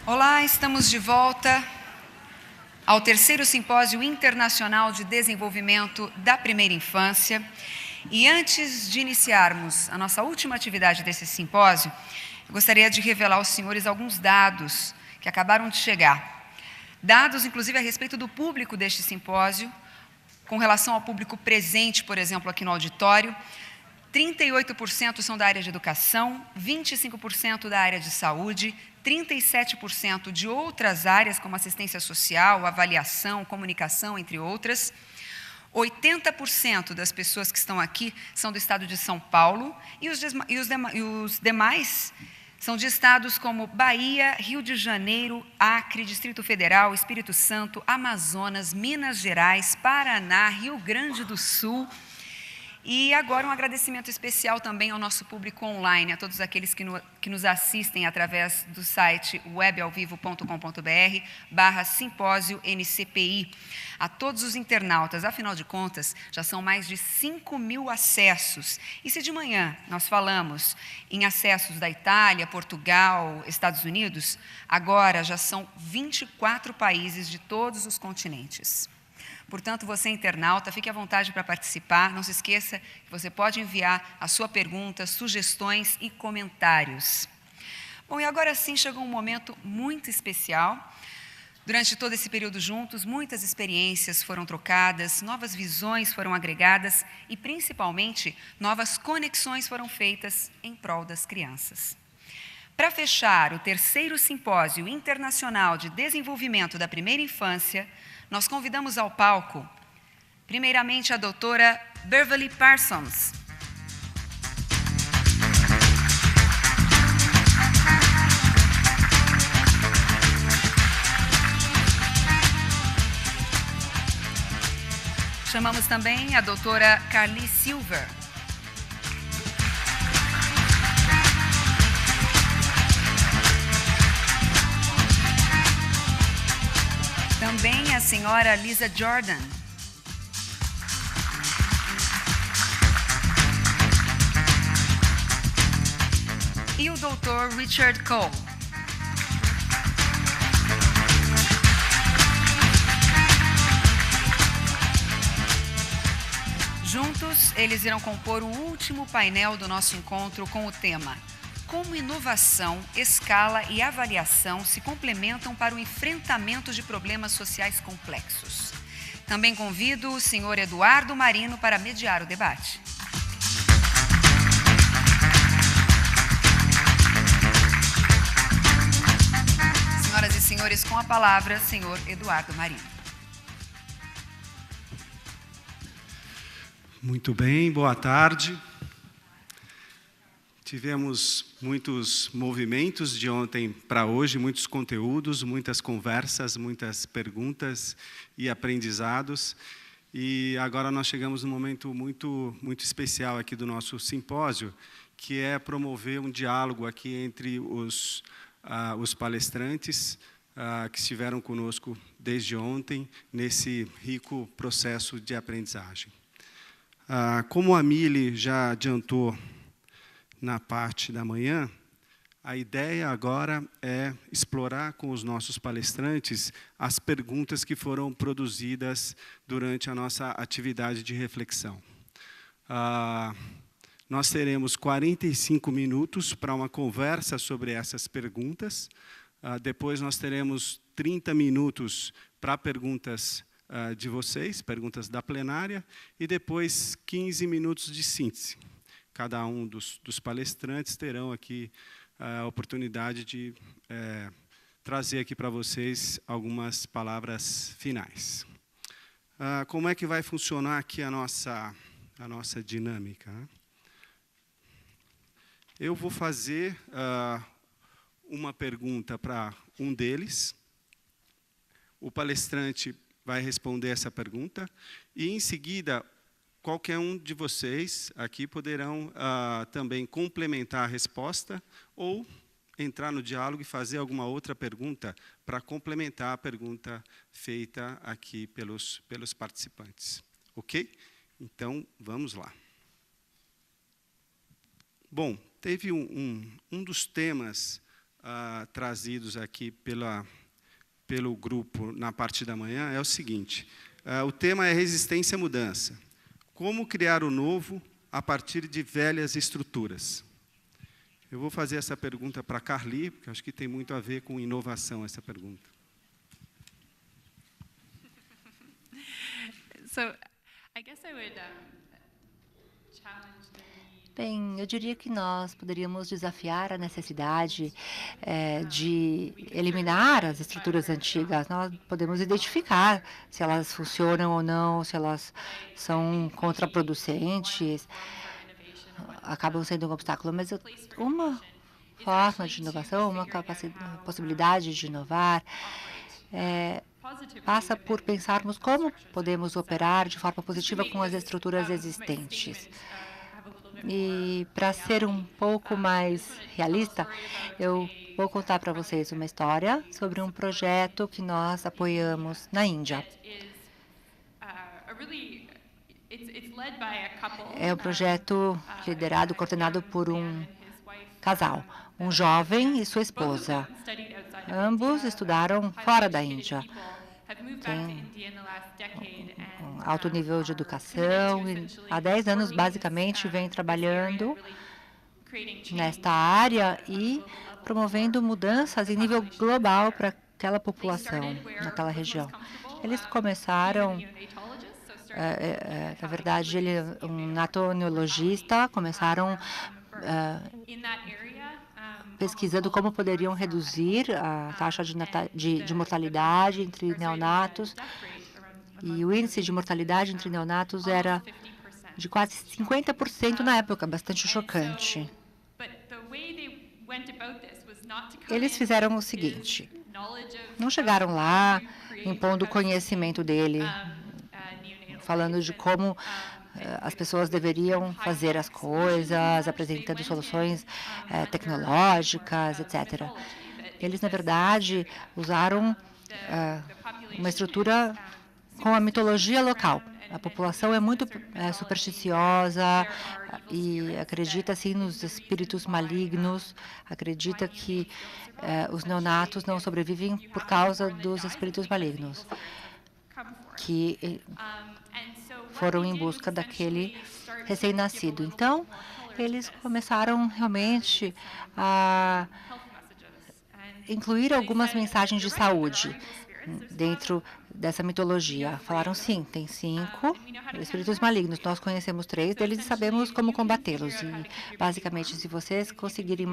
Olá, estamos de volta ao terceiro Simpósio Internacional de Desenvolvimento da Primeira Infância. E antes de iniciarmos a nossa última atividade desse simpósio, eu gostaria de revelar aos senhores alguns dados que acabaram de chegar. Dados, inclusive, a respeito do público deste simpósio, com relação ao público presente, por exemplo, aqui no auditório. 38% são da área de educação, 25% da área de saúde, 37% de outras áreas, como assistência social, avaliação, comunicação, entre outras. 80% das pessoas que estão aqui são do estado de São Paulo e os demais são de estados como Bahia, Rio de Janeiro, Acre, Distrito Federal, Espírito Santo, Amazonas, Minas Gerais, Paraná, Rio Grande do Sul. E agora um agradecimento especial também ao nosso público online, a todos aqueles que nos assistem através do site webalvivo.com.br/simpósio-NCPI. A todos os internautas, afinal de contas, já são mais de 5.000 acessos. E se de manhã nós falamos em acessos da Itália, Portugal, Estados Unidos, agora já são 24 países de todos os continentes. Portanto, você, internauta, fique à vontade para participar. Não se esqueça que você pode enviar a sua pergunta, sugestões e comentários. Bom, e agora sim chegou um momento muito especial. Durante todo esse período juntos, muitas experiências foram trocadas, novas visões foram agregadas e, principalmente, novas conexões foram feitas em prol das crianças. Para fechar o terceiro Simpósio Internacional de Desenvolvimento da Primeira Infância, nós convidamos ao palco, primeiramente, a doutora Beverly Parsons. Chamamos também a doutora Carly Silver. Também a senhora Lisa Jordan. E o Dr. Richard Cole. Juntos, eles irão compor o último painel do nosso encontro com o tema: como inovação, escala e avaliação se complementam para o enfrentamento de problemas sociais complexos. Também convido o senhor Eduardo Marino para mediar o debate. Senhoras e senhores, com a palavra, senhor Eduardo Marino. Muito bem, boa tarde. Tivemos muitos movimentos de ontem para hoje, muitos conteúdos, muitas conversas, muitas perguntas e aprendizados. E agora nós chegamos num momento muito especial aqui do nosso simpósio, que é promover um diálogo aqui entre os palestrantes que estiveram conosco desde ontem, nesse rico processo de aprendizagem. Como a Mili já adiantou na parte da manhã, a ideia agora é explorar com os nossos palestrantes as perguntas que foram produzidas durante a nossa atividade de reflexão. Nós teremos 45 minutos para uma conversa sobre essas perguntas. Depois nós teremos 30 minutos para perguntas de vocês, perguntas da plenária, e depois 15 minutos de síntese. Cada um dos palestrantes terão aqui a oportunidade de trazer aqui para vocês algumas palavras finais. Como é que vai funcionar aqui a nossa dinâmica? Eu vou fazer uma pergunta para um deles. O palestrante vai responder essa pergunta e, em seguida, qualquer um de vocês aqui poderão também complementar a resposta ou entrar no diálogo e fazer alguma outra pergunta para complementar a pergunta feita aqui pelos participantes. Ok? Então, vamos lá. Bom, teve um dos temas trazidos aqui pelo grupo na parte da manhã é o seguinte. O tema é resistência à mudança. Como criar o novo a partir de velhas estruturas? Eu vou fazer essa pergunta para a Carly, porque acho que tem muito a ver com inovação essa pergunta. Bem, eu diria que nós poderíamos desafiar a necessidade de eliminar as estruturas antigas. Nós podemos identificar se elas funcionam ou não, se elas são contraproducentes, acabam sendo um obstáculo. Mas uma forma de inovação, uma possibilidade de inovar, passa por pensarmos como podemos operar de forma positiva com as estruturas existentes. E, para ser um pouco mais realista, eu vou contar para vocês uma história sobre um projeto que nós apoiamos na Índia. É um projeto liderado, coordenado por um casal, um jovem e sua esposa. Ambos estudaram fora da Índia. Tem um alto nível de educação e há 10 anos, basicamente, vem trabalhando nesta área e promovendo mudanças em nível global para aquela população, naquela região. Eles começaram, na verdade, ele é um neonatologista, começaram pesquisando como poderiam reduzir a taxa de mortalidade entre neonatos. E o índice de mortalidade entre neonatos era de quase 50% na época, bastante chocante. Eles fizeram o seguinte: não chegaram lá impondo o conhecimento dele, falando de como as pessoas deveriam fazer as coisas, apresentando soluções tecnológicas, etc. Eles, na verdade, usaram uma estrutura com a mitologia local. A população é muito supersticiosa e acredita, assim, nos espíritos malignos, acredita que os neonatos não sobrevivem por causa dos espíritos malignos, que foram em busca daquele recém-nascido. Então, eles começaram realmente a incluir algumas mensagens de saúde dentro dessa mitologia. Falaram, sim, tem 5 espíritos malignos. Nós conhecemos 3 deles e sabemos como combatê-los. E, basicamente, se vocês conseguirem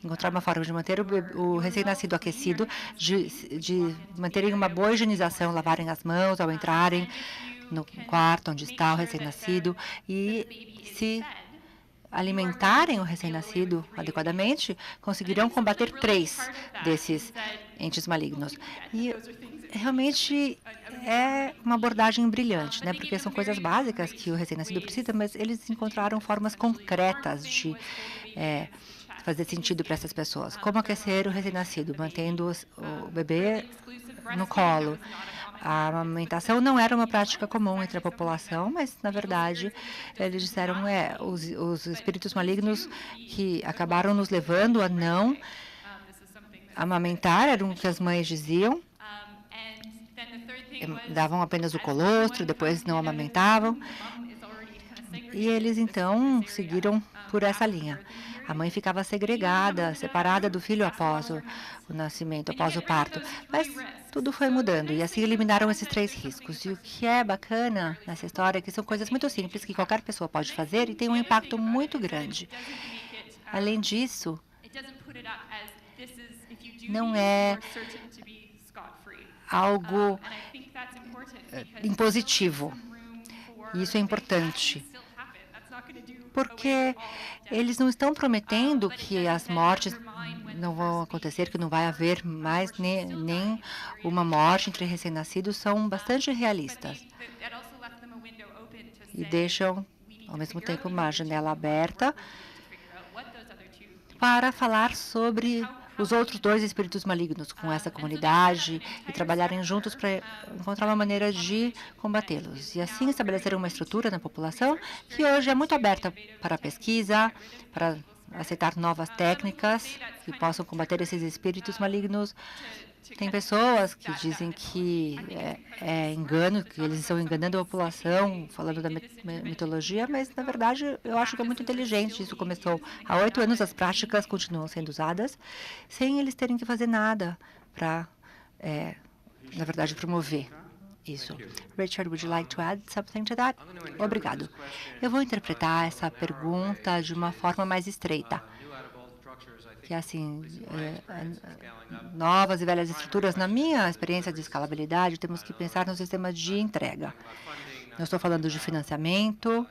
encontrar uma forma de manter o recém-nascido aquecido, de manterem uma boa higienização, lavarem as mãos ao entrarem no quarto onde está o recém-nascido e se alimentarem o recém-nascido adequadamente, conseguirão combater 3 desses entes malignos. E realmente é uma abordagem brilhante, né? Porque são coisas básicas que o recém-nascido precisa, mas eles encontraram formas concretas de fazer sentido para essas pessoas. Como aquecer o recém-nascido, mantendo o bebê no colo. A amamentação não era uma prática comum entre a população, mas, na verdade, eles disseram os espíritos malignos que acabaram nos levando a não amamentar, era o que as mães diziam. Davam apenas o colostro, depois não amamentavam. E eles, então, seguiram por essa linha. A mãe ficava segregada, separada do filho após o nascimento, após o parto. Mas tudo foi mudando e assim eliminaram esses 3 riscos. E o que é bacana nessa história é que são coisas muito simples que qualquer pessoa pode fazer e tem um impacto muito grande. Além disso, não é algo impositivo. E isso é importante. Porque eles não estão prometendo que as mortes não vão acontecer, que não vai haver mais nem uma morte entre recém-nascidos, são bastante realistas. E deixam, ao mesmo tempo, uma janela aberta para falar sobre os outros 2 espíritos malignos com essa comunidade e trabalharem juntos para encontrar uma maneira de combatê-los. E assim estabeleceram uma estrutura na população que hoje é muito aberta para a pesquisa, para aceitar novas técnicas que possam combater esses espíritos malignos. Tem pessoas que dizem que é engano, que eles estão enganando a população, falando da mitologia, mas, na verdade, eu acho que é muito inteligente. Isso começou há 8 anos, as práticas continuam sendo usadas, sem eles terem que fazer nada para, na verdade, promover isso. Richard, would you like to add something to that? Obrigado. Eu vou interpretar essa pergunta de uma forma mais estreita. Que assim, novas e velhas estruturas, na minha experiência de escalabilidade, temos que pensar no sistema de entrega. Não estou falando de financiamento,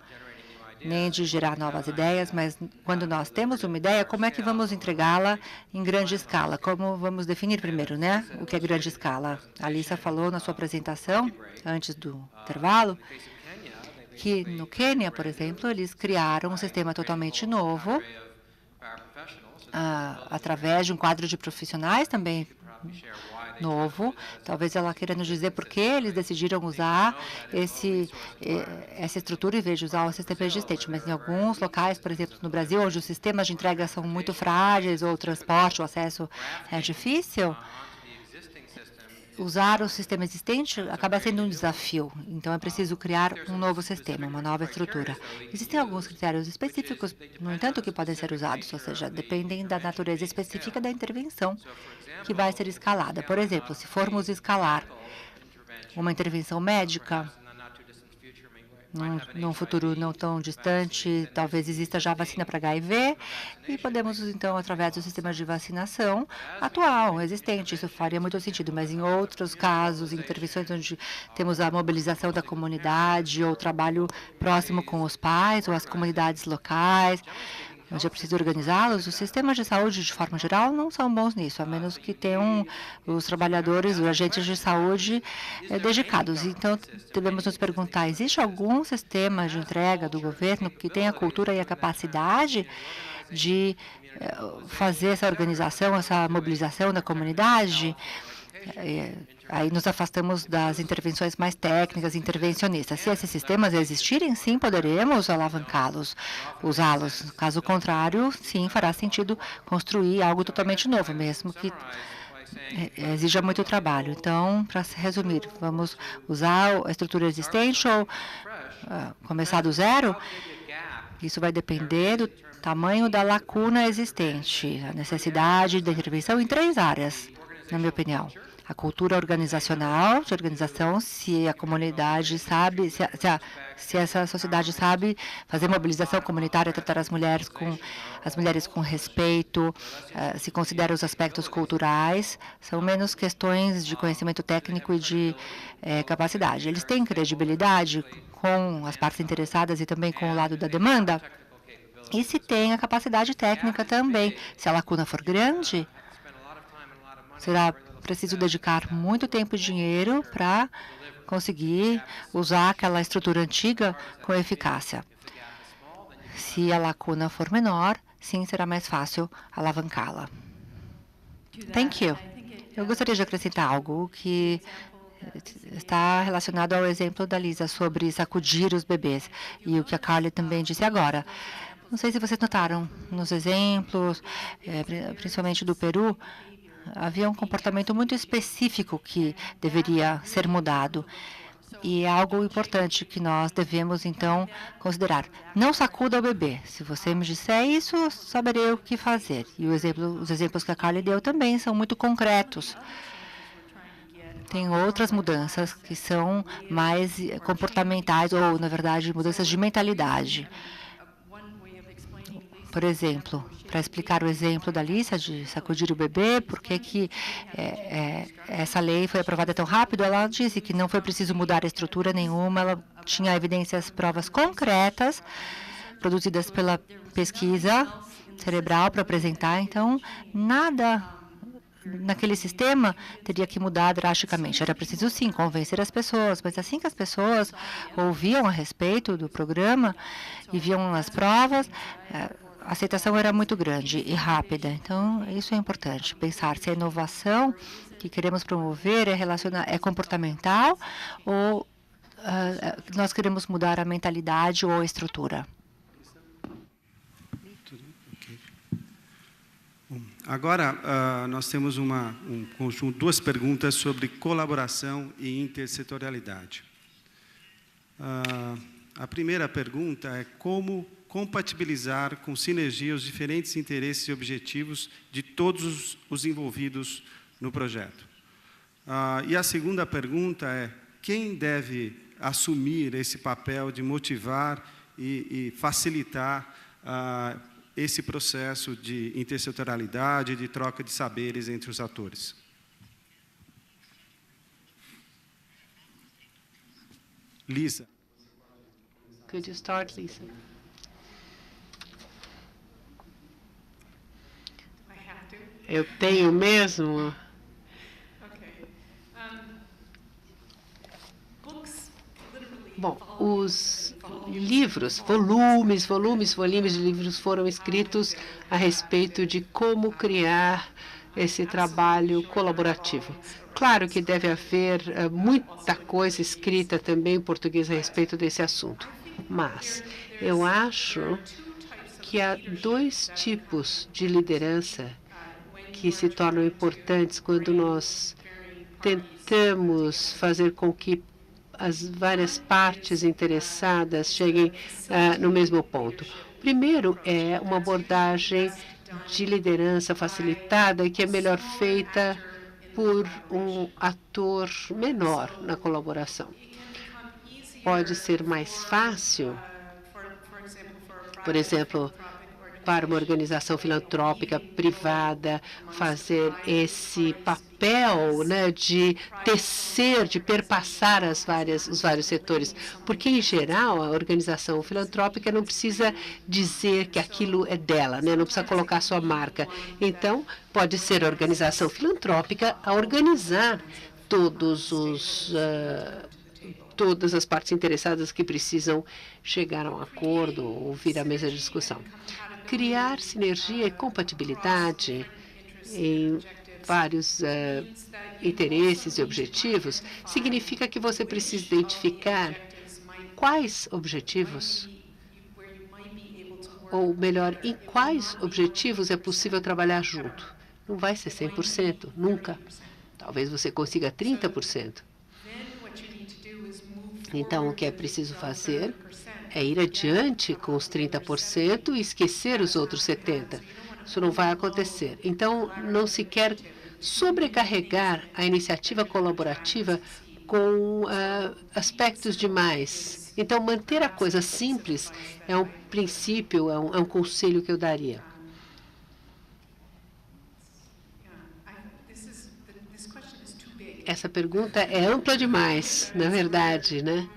nem de gerar novas ideias, mas quando nós temos uma ideia, como é que vamos entregá-la em grande escala? Como vamos definir primeiro, né? O que é grande escala? A Lisa falou na sua apresentação, antes do intervalo, que no Quênia, por exemplo, eles criaram um sistema totalmente novo, através de um quadro de profissionais também novo. Talvez ela queira nos dizer por que eles decidiram usar essa estrutura em vez de usar o sistema existente. Mas em alguns locais, por exemplo, no Brasil, onde os sistemas de entrega são muito frágeis, ou o transporte, o acesso é difícil, usar o sistema existente acaba sendo um desafio. Então, é preciso criar um novo sistema, uma nova estrutura. Existem alguns critérios específicos, no entanto, que podem ser usados, ou seja, dependem da natureza específica da intervenção que vai ser escalada. Por exemplo, se formos escalar uma intervenção médica, num futuro não tão distante, talvez exista já vacina para HIV, e podemos, então, através do sistema de vacinação atual, existente, isso faria muito sentido, mas em outros casos, intervenções onde temos a mobilização da comunidade, ou trabalho próximo com os pais, ou as comunidades locais, onde é preciso organizá-los, os sistemas de saúde, de forma geral, não são bons nisso, a menos que tenham os trabalhadores, os agentes de saúde dedicados. Então, devemos nos perguntar, existe algum sistema de entrega do governo que tenha a cultura e a capacidade de fazer essa organização, essa mobilização da comunidade? Aí nos afastamos das intervenções mais técnicas, intervencionistas. Se esses sistemas existirem, sim, poderemos alavancá-los, usá-los. Caso contrário, sim, fará sentido construir algo totalmente novo, mesmo que exija muito trabalho. Então, para resumir, vamos usar a estrutura existente ou começar do zero? Isso vai depender do tamanho da lacuna existente, a necessidade da intervenção em 3 áreas, na minha opinião. A cultura organizacional, de organização, se a comunidade sabe, se essa sociedade sabe fazer mobilização comunitária, tratar as mulheres com respeito, se considera os aspectos culturais, são menos questões de conhecimento técnico e de capacidade. Eles têm credibilidade com as partes interessadas e também com o lado da demanda? E se tem a capacidade técnica também. Se a lacuna for grande, será preciso dedicar muito tempo e dinheiro para conseguir usar aquela estrutura antiga com eficácia. Se a lacuna for menor, sim, será mais fácil alavancá-la. Thank you. Eu gostaria de acrescentar algo que está relacionado ao exemplo da Lisa sobre sacudir os bebês e o que a Carly também disse agora. Não sei se vocês notaram nos exemplos, principalmente do Peru, havia um comportamento muito específico que deveria ser mudado. E é algo importante que nós devemos, então, considerar. Não sacuda o bebê. Se você me disser isso, eu saberei o que fazer. E os exemplos que a Carly deu também são muito concretos. Tem outras mudanças que são mais comportamentais, ou, na verdade, mudanças de mentalidade. Por exemplo, para explicar o exemplo da Lisa de sacudir o bebê, por que essa lei foi aprovada tão rápido, ela disse que não foi preciso mudar a estrutura nenhuma, ela tinha evidências, provas concretas, produzidas pela pesquisa cerebral para apresentar, então nada naquele sistema teria que mudar drasticamente. Era preciso, sim, convencer as pessoas, mas assim que as pessoas ouviam a respeito do programa e viam as provas, a aceitação era muito grande e rápida. Então, isso é importante, pensar se a inovação que queremos promover é comportamental ou nós queremos mudar a mentalidade ou a estrutura. Agora, nós temos um conjunto, duas perguntas sobre colaboração e intersetorialidade. A primeira pergunta é como compatibilizar com sinergia os diferentes interesses e objetivos de todos os envolvidos no projeto. E a segunda pergunta é quem deve assumir esse papel de motivar e facilitar esse processo de intersetorialidade, de troca de saberes entre os atores. Lisa. Could you start, Lisa? Eu tenho mesmo? Bom, os livros, volumes de livros foram escritos a respeito de como criar esse trabalho colaborativo. Claro que deve haver muita coisa escrita também em português a respeito desse assunto, mas eu acho que há dois tipos de liderança que se tornam importantes quando nós tentamos fazer com que as várias partes interessadas cheguem no mesmo ponto. Primeiro é uma abordagem de liderança facilitada que é melhor feita por um ator menor na colaboração. Pode ser mais fácil, por exemplo, para uma organização filantrópica privada fazer esse papel, né, de tecer, de perpassar os vários setores, porque em geral a organização filantrópica não precisa dizer que aquilo é dela, né, não precisa colocar sua marca. Então pode ser a organização filantrópica a organizar todas as partes interessadas que precisam chegar a um acordo ou vir à mesa de discussão. Criar sinergia e compatibilidade em vários interesses e objetivos significa que você precisa identificar quais objetivos, ou melhor, em quais objetivos é possível trabalhar junto. Não vai ser 100%, nunca. Talvez você consiga 30%. Então, o que é preciso fazer é ir adiante com os 30% e esquecer os outros 70%. Isso não vai acontecer. Então, não se quer sobrecarregar a iniciativa colaborativa com aspectos demais. Então, manter a coisa simples é um princípio, é um conselho que eu daria. Essa pergunta é ampla demais, na verdade, né?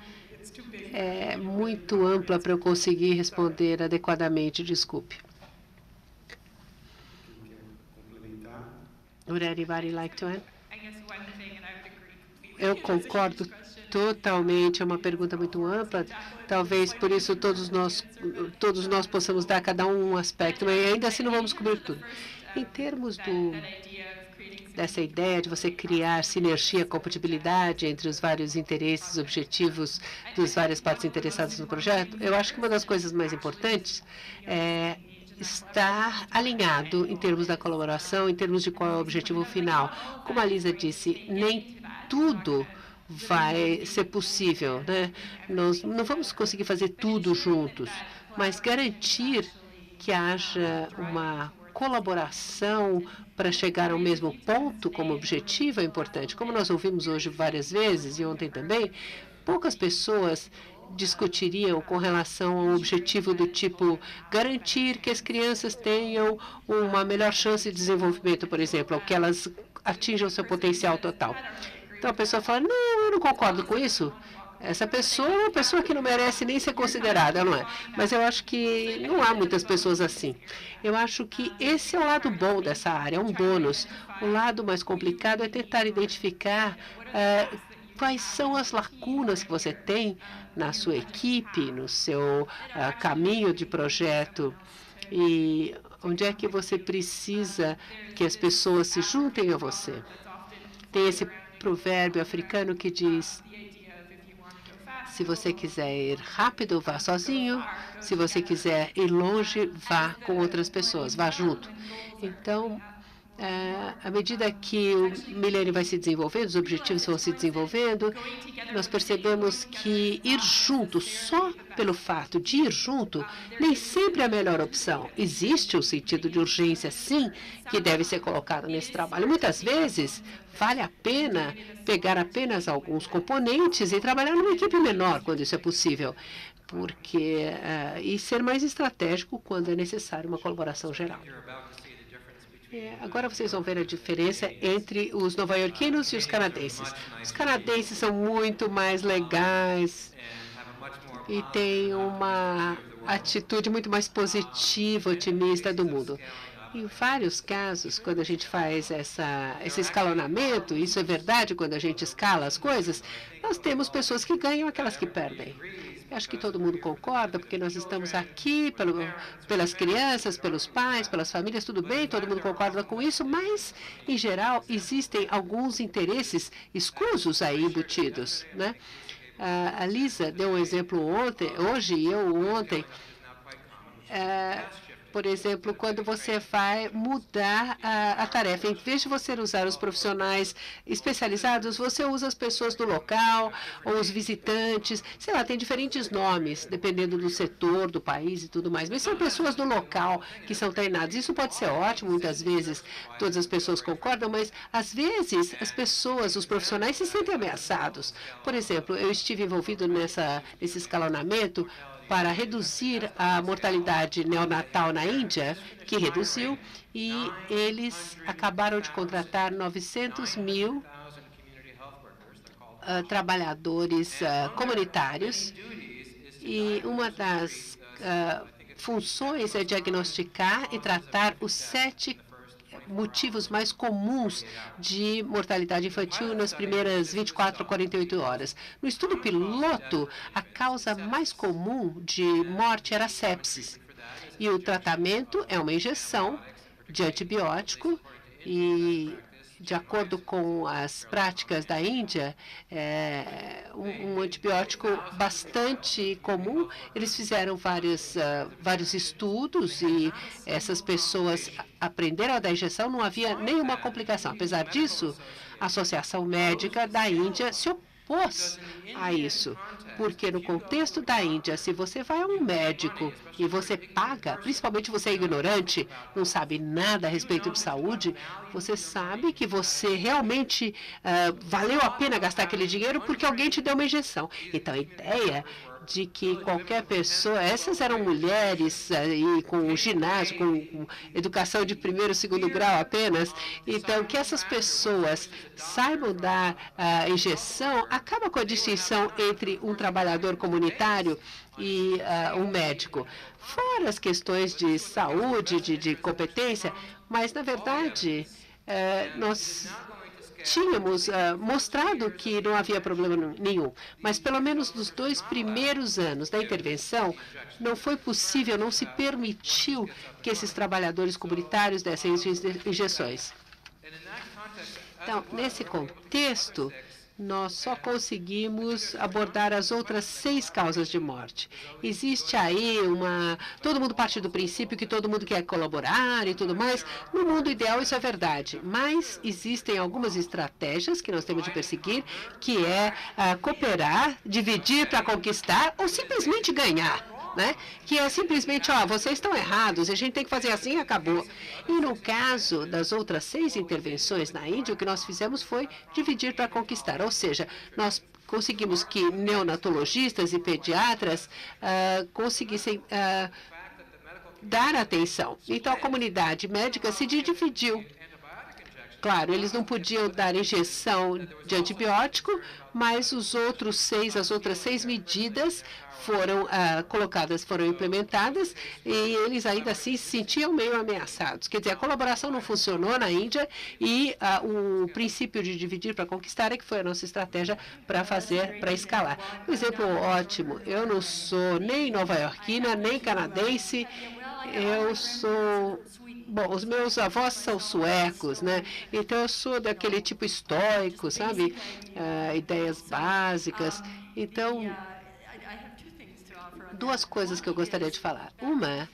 É muito ampla para eu conseguir responder adequadamente, desculpe. Would anybody like to add? Eu concordo totalmente, é uma pergunta muito ampla. Talvez por isso todos nós possamos dar a cada um aspecto, mas ainda assim não vamos cobrir tudo. Em termos dessa ideia de você criar sinergia, compatibilidade entre os vários interesses, objetivos das várias partes interessadas no projeto, eu acho que uma das coisas mais importantes é estar alinhado em termos da colaboração, em termos de qual é o objetivo final. Como a Lisa disse, nem tudo vai ser possível, né? Nós não vamos conseguir fazer tudo juntos, mas garantir que haja uma colaboração para chegar ao mesmo ponto como objetivo é importante. Como nós ouvimos hoje várias vezes e ontem também, poucas pessoas discutiriam com relação ao objetivo do tipo garantir que as crianças tenham uma melhor chance de desenvolvimento, por exemplo, ou que elas atinjam seu potencial total. Então a pessoa fala, não, eu não concordo com isso. Essa pessoa é uma pessoa que não merece nem ser considerada, não é? Mas eu acho que não há muitas pessoas assim. Eu acho que esse é o lado bom dessa área, é um bônus. O lado mais complicado é tentar identificar quais são as lacunas que você tem na sua equipe, no seu caminho de projeto e onde é que você precisa que as pessoas se juntem a você. Tem esse provérbio africano que diz: se você quiser ir rápido, vá sozinho. Se você quiser ir longe, vá com outras pessoas, vá junto. Então, À medida que o milênio vai se desenvolvendo, os objetivos vão se desenvolvendo, nós percebemos que ir junto, só pelo fato de ir junto, nem sempre é a melhor opção. Existe um sentido de urgência, sim, que deve ser colocado nesse trabalho. Muitas vezes, vale a pena pegar apenas alguns componentes e trabalhar numa equipe menor, quando isso é possível, e ser mais estratégico quando é necessário uma colaboração geral. Agora vocês vão ver a diferença entre os nova-iorquinos e os canadenses. Os canadenses são muito mais legais e têm uma atitude muito mais positiva, otimista do mundo. Em vários casos, quando a gente faz esse escalonamento, isso é verdade quando a gente escala as coisas, nós temos pessoas que ganham e aquelas que perdem. Acho que todo mundo concorda, porque nós estamos aqui pelas crianças, pelos pais, pelas famílias, tudo bem, todo mundo concorda com isso, mas, em geral, existem alguns interesses escusos aí embutidos, né? A Lisa deu um exemplo hoje e eu ontem. Por exemplo, quando você vai mudar a tarefa, em vez de você usar os profissionais especializados, você usa as pessoas do local, ou os visitantes, sei lá, tem diferentes nomes, dependendo do setor, do país e tudo mais, mas são pessoas do local que são treinadas. Isso pode ser ótimo, muitas vezes todas as pessoas concordam, mas às vezes as pessoas, os profissionais, se sentem ameaçados. Por exemplo, eu estive envolvido nesse escalonamento para reduzir a mortalidade neonatal na Índia, que reduziu, e eles acabaram de contratar 900 mil trabalhadores comunitários, e uma das funções é diagnosticar e tratar os 7 motivos mais comuns de mortalidade infantil nas primeiras 24 a 48 horas. No estudo piloto, a causa mais comum de morte era a sepsis. E o tratamento é uma injeção de antibiótico e, de acordo com as práticas da Índia, um antibiótico bastante comum. Eles fizeram vários estudos e essas pessoas aprenderam a dar injeção, não havia nenhuma complicação. Apesar disso, a Associação Médica da Índia se opôs a isso, porque no contexto da Índia, se você vai a um médico e você paga, principalmente você é ignorante, não sabe nada a respeito de saúde, você sabe que você realmente valeu a pena gastar aquele dinheiro porque alguém te deu uma injeção. Então, a ideia de que qualquer pessoa, essas eram mulheres com ginásio, com educação de primeiro e segundo grau apenas, então que essas pessoas saibam dar injeção, acaba com a distinção entre um trabalhador comunitário e um médico. Fora as questões de saúde, de competência, mas, na verdade, nós tínhamos mostrado que não havia problema nenhum, mas pelo menos nos 2 primeiros anos da intervenção, não foi possível, não se permitiu que esses trabalhadores comunitários dessem injeções. Então, nesse contexto, nós só conseguimos abordar as outras 6 causas de morte. Existe aí todo mundo parte do princípio que todo mundo quer colaborar e tudo mais. No mundo ideal, isso é verdade. Mas existem algumas estratégias que nós temos de perseguir, que é cooperar, dividir para conquistar ou simplesmente ganhar. Né? Que é simplesmente, vocês estão errados, a gente tem que fazer assim e acabou. E no caso das outras 6 intervenções na Índia, o que nós fizemos foi dividir para conquistar, ou seja, nós conseguimos que neonatologistas e pediatras conseguissem dar atenção. Então, a comunidade médica se dividiu. Claro, eles não podiam dar injeção de antibiótico, mas as outras 6 medidas foram foram implementadas, e eles ainda assim se sentiam meio ameaçados. Quer dizer, a colaboração não funcionou na Índia e o princípio de dividir para conquistar é que foi a nossa estratégia para escalar. Um exemplo ótimo, eu não sou nem nova-iorquina, nem canadense, eu sou... Bom, os meus avós são suecos, né? Então, eu sou daquele tipo estoico, sabe? Ideias básicas. Então, 2 coisas que eu gostaria de falar. Uma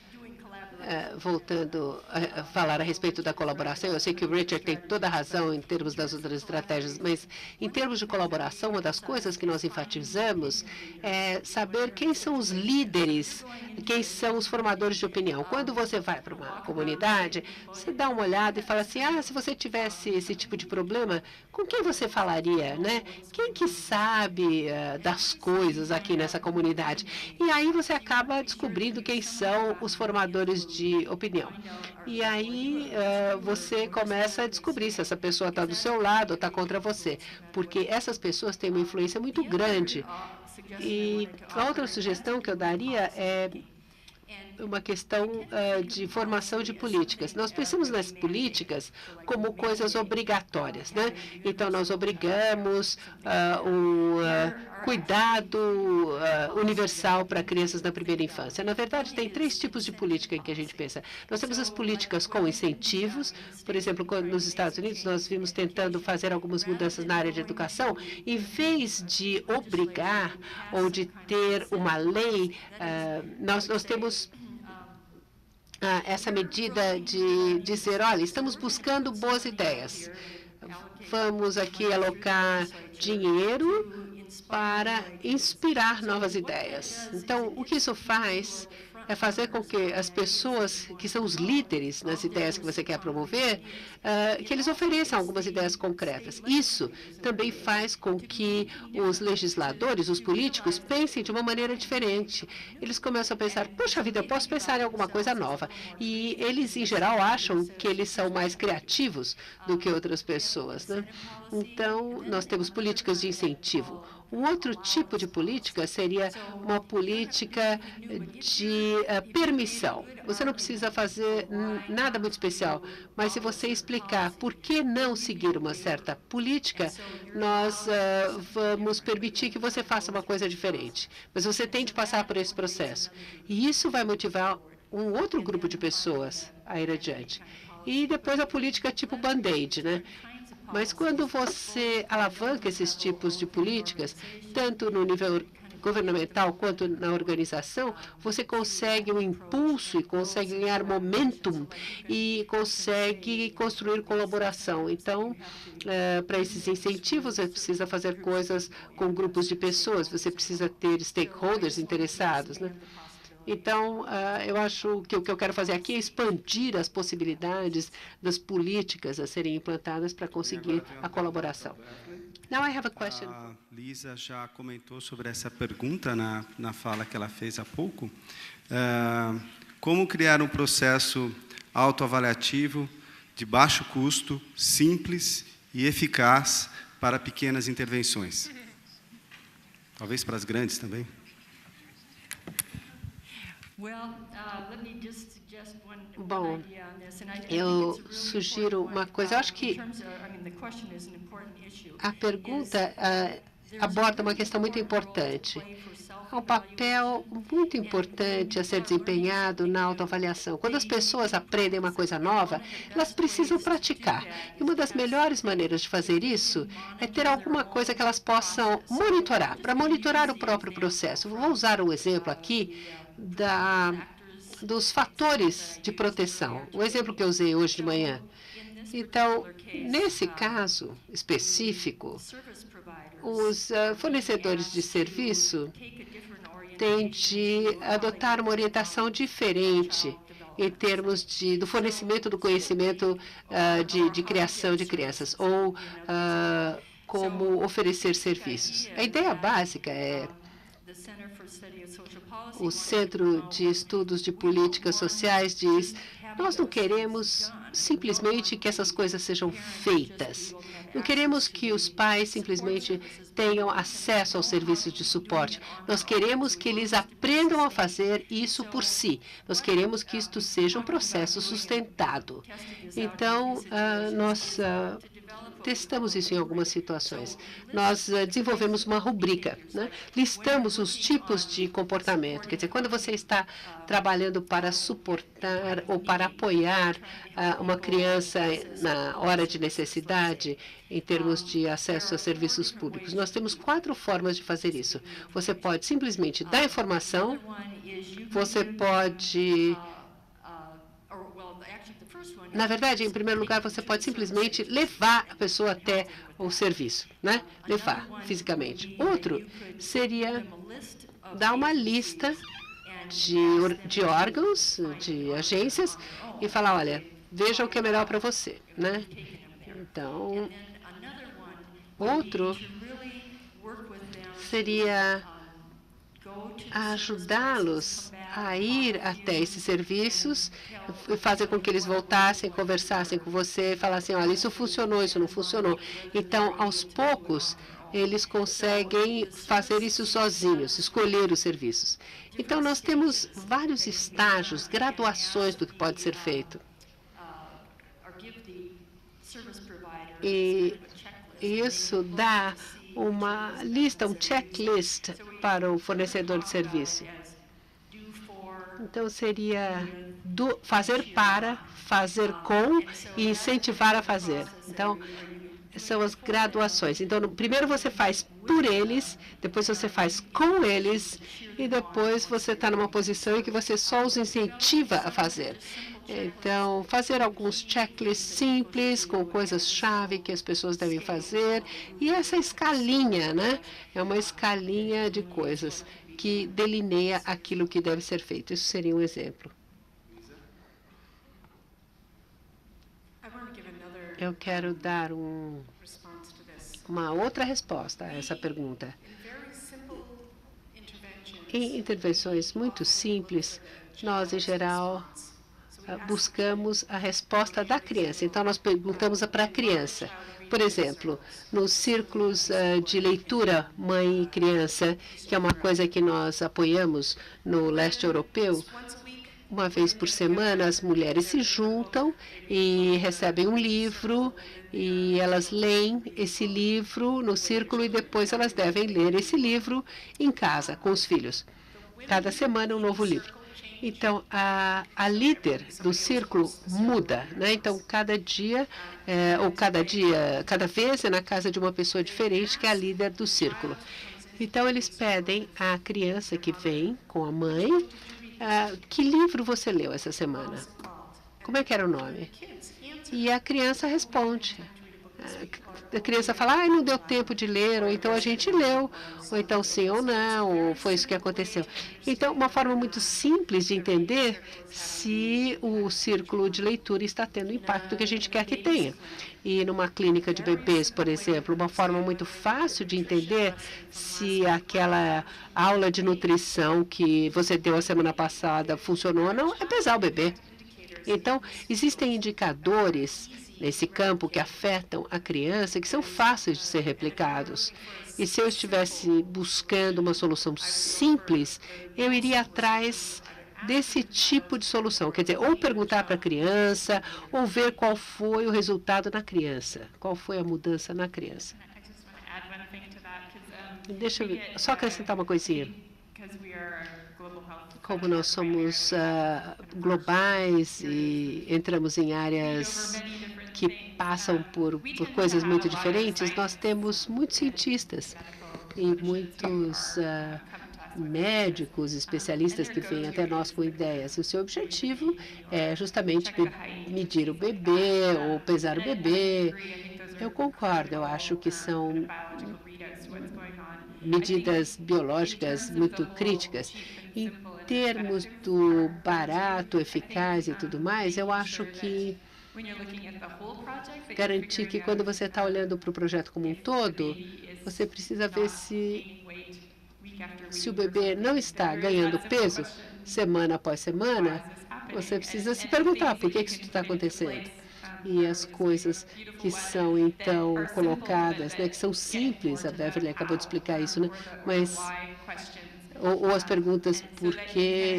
voltando a falar a respeito da colaboração, eu sei que o Richard tem toda a razão em termos das outras estratégias, mas em termos de colaboração, uma das coisas que nós enfatizamos é saber quem são os líderes, quem são os formadores de opinião. Quando você vai para uma comunidade, você dá uma olhada e fala assim, se você tivesse esse tipo de problema, com quem você falaria, né? Quem que sabe das coisas aqui nessa comunidade? E aí você acaba descobrindo quem são os formadores de opinião. E aí você começa a descobrir se essa pessoa está do seu lado ou está contra você, porque essas pessoas têm uma influência muito grande. E a outra sugestão que eu daria é uma questão de formação de políticas. Nós pensamos nas políticas como coisas obrigatórias, né? Então, nós obrigamos o cuidado universal para crianças na primeira infância. Na verdade, tem 3 tipos de política em que a gente pensa. Nós temos as políticas com incentivos. Por exemplo, nos Estados Unidos, nós vimos tentando fazer algumas mudanças na área de educação. Em vez de obrigar ou de ter uma lei, nós temos essa medida de dizer, olha, estamos buscando boas ideias. Vamos aqui alocar dinheiro para inspirar novas ideias. Então, o que isso faz é fazer com que as pessoas que são os líderes nas ideias que você quer promover, que eles ofereçam algumas ideias concretas. Isso também faz com que os legisladores, os políticos, pensem de uma maneira diferente. Eles começam a pensar, poxa vida, eu posso pensar em alguma coisa nova. E eles, em geral, acham que eles são mais criativos do que outras pessoas, né? Então, nós temos políticas de incentivo. Um outro tipo de política seria uma política de permissão. Você não precisa fazer nada muito especial, mas se você explicar por que não seguir uma certa política, nós vamos permitir que você faça uma coisa diferente. Mas você tem de passar por esse processo. E isso vai motivar um outro grupo de pessoas a ir adiante. E depois a política tipo Band-Aid, né? Mas quando você alavanca esses tipos de políticas, tanto no nível governamental quanto na organização, você consegue um impulso e consegue ganhar momentum e consegue construir colaboração. Então, para esses incentivos, você precisa fazer coisas com grupos de pessoas, você precisa ter stakeholders interessados, né? Então, eu acho que o que eu quero fazer aqui é expandir as possibilidades das políticas a serem implantadas para conseguir a colaboração. Now I have a question. A Lisa já comentou sobre essa pergunta na fala que ela fez há pouco. Como criar um processo autoavaliativo de baixo custo, simples e eficaz para pequenas intervenções? Talvez para as grandes também. Bom, eu sugiro uma coisa. Eu acho que a pergunta aborda uma questão muito importante. Há um papel muito importante a ser desempenhado na autoavaliação. Quando as pessoas aprendem uma coisa nova, elas precisam praticar. E uma das melhores maneiras de fazer isso é ter alguma coisa que elas possam monitorar, para monitorar o próprio processo. Vou usar um exemplo aqui dos fatores de proteção, o exemplo que eu usei hoje de manhã. Então, nesse caso específico, os fornecedores de serviço têm de adotar uma orientação diferente em termos do fornecimento do conhecimento de criação de crianças, ou como oferecer serviços. A ideia básica é o Centro de Estudos de Políticas Sociais diz, nós não queremos simplesmente que essas coisas sejam feitas. Não queremos que os pais simplesmente tenham acesso aos serviços de suporte. Nós queremos que eles aprendam a fazer isso por si. Nós queremos que isto seja um processo sustentado. Então, nós testamos isso em algumas situações. Nós desenvolvemos uma rubrica, né? Listamos os tipos de comportamento. Quer dizer, quando você está trabalhando para suportar ou para apoiar uma criança na hora de necessidade, em termos de acesso a serviços públicos, nós temos 4 formas de fazer isso. Você pode simplesmente dar informação, você pode Na verdade, em primeiro lugar, você pode simplesmente levar a pessoa até o serviço, né? Levar fisicamente. Outro seria dar uma lista de órgãos, de agências, e falar, olha, veja o que é melhor para você, né? Então, outro seria ajudá-los a ir até esses serviços, fazer com que eles voltassem, conversassem com você, falassem, olha, isso funcionou, isso não funcionou. Então, aos poucos, eles conseguem fazer isso sozinhos, escolher os serviços. Então, nós temos vários estágios, graduações do que pode ser feito. E isso dá uma lista, um checklist para o fornecedor de serviço. Então, seria fazer para, fazer com e incentivar a fazer. Então, são as graduações. Então, primeiro você faz por eles, depois você faz com eles, e depois você está numa posição em que você só os incentiva a fazer. Então, fazer alguns checklists simples, com coisas-chave que as pessoas devem fazer. E essa escalinha, né? É uma escalinha de coisas que delineia aquilo que deve ser feito. Isso seria um exemplo. Eu quero dar uma outra resposta a essa pergunta. Em intervenções muito simples, nós, em geral, buscamos a resposta da criança. Então, nós perguntamos para a criança. Por exemplo, nos círculos de leitura mãe e criança, que é uma coisa que nós apoiamos no leste europeu, uma vez por semana, as mulheres se juntam e recebem um livro e elas leem esse livro no círculo e depois elas devem ler esse livro em casa, com os filhos. Cada semana um novo livro. Então, a líder do círculo muda, né? Então, cada vez é na casa de uma pessoa diferente que é a líder do círculo. Então, eles pedem à criança que vem com a mãe, que livro você leu essa semana? Como é que era o nome? E a criança responde. A criança fala, não deu tempo de ler, ou então a gente leu, ou então sim ou não, ou foi isso que aconteceu. Então, uma forma muito simples de entender se o círculo de leitura está tendo o impacto que a gente quer que tenha. E numa clínica de bebês, por exemplo, uma forma muito fácil de entender se aquela aula de nutrição que você deu a semana passada funcionou ou não, é pesar o bebê. Então, existem indicadores nesse campo que afetam a criança, que são fáceis de ser replicados. E se eu estivesse buscando uma solução simples, eu iria atrás desse tipo de solução. Quer dizer, ou perguntar para a criança, ou ver qual foi o resultado na criança, qual foi a mudança na criança. Deixa eu só acrescentar uma coisinha. Como nós somos globais e entramos em áreas que passam por coisas muito diferentes, nós temos muitos cientistas e muitos médicos, especialistas que vêm até nós com ideias. E o seu objetivo é justamente medir o bebê ou pesar o bebê. Eu concordo, eu acho que são medidas biológicas muito críticas. Em termos do barato, eficaz e tudo mais, eu acho que garantir que quando você está olhando para o projeto como um todo, você precisa ver se o bebê não está ganhando peso semana após semana, você precisa se perguntar por que isso está acontecendo. E as coisas que são, então, colocadas, né, que são simples, a Beverly acabou de explicar isso, né, mas, ou as perguntas por quê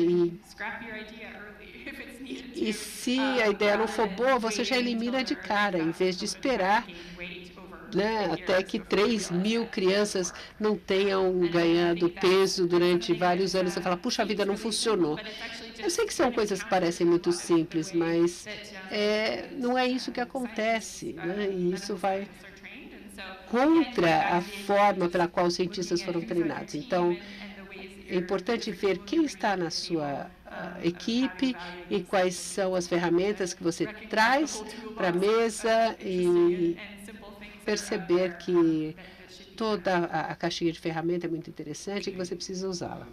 e se a ideia não for boa, você já elimina de cara, em vez de esperar, né, até que 3.000 crianças não tenham ganhado peso durante vários anos. Você fala, puxa, a vida não funcionou. Eu sei que são coisas que parecem muito simples, mas não é isso que acontece, né? E isso vai contra a forma pela qual os cientistas foram treinados. Então, é importante ver quem está na sua equipe e quais são as ferramentas que você traz para a mesa e perceber que toda a caixinha de ferramenta é muito interessante e que você precisa usá-la.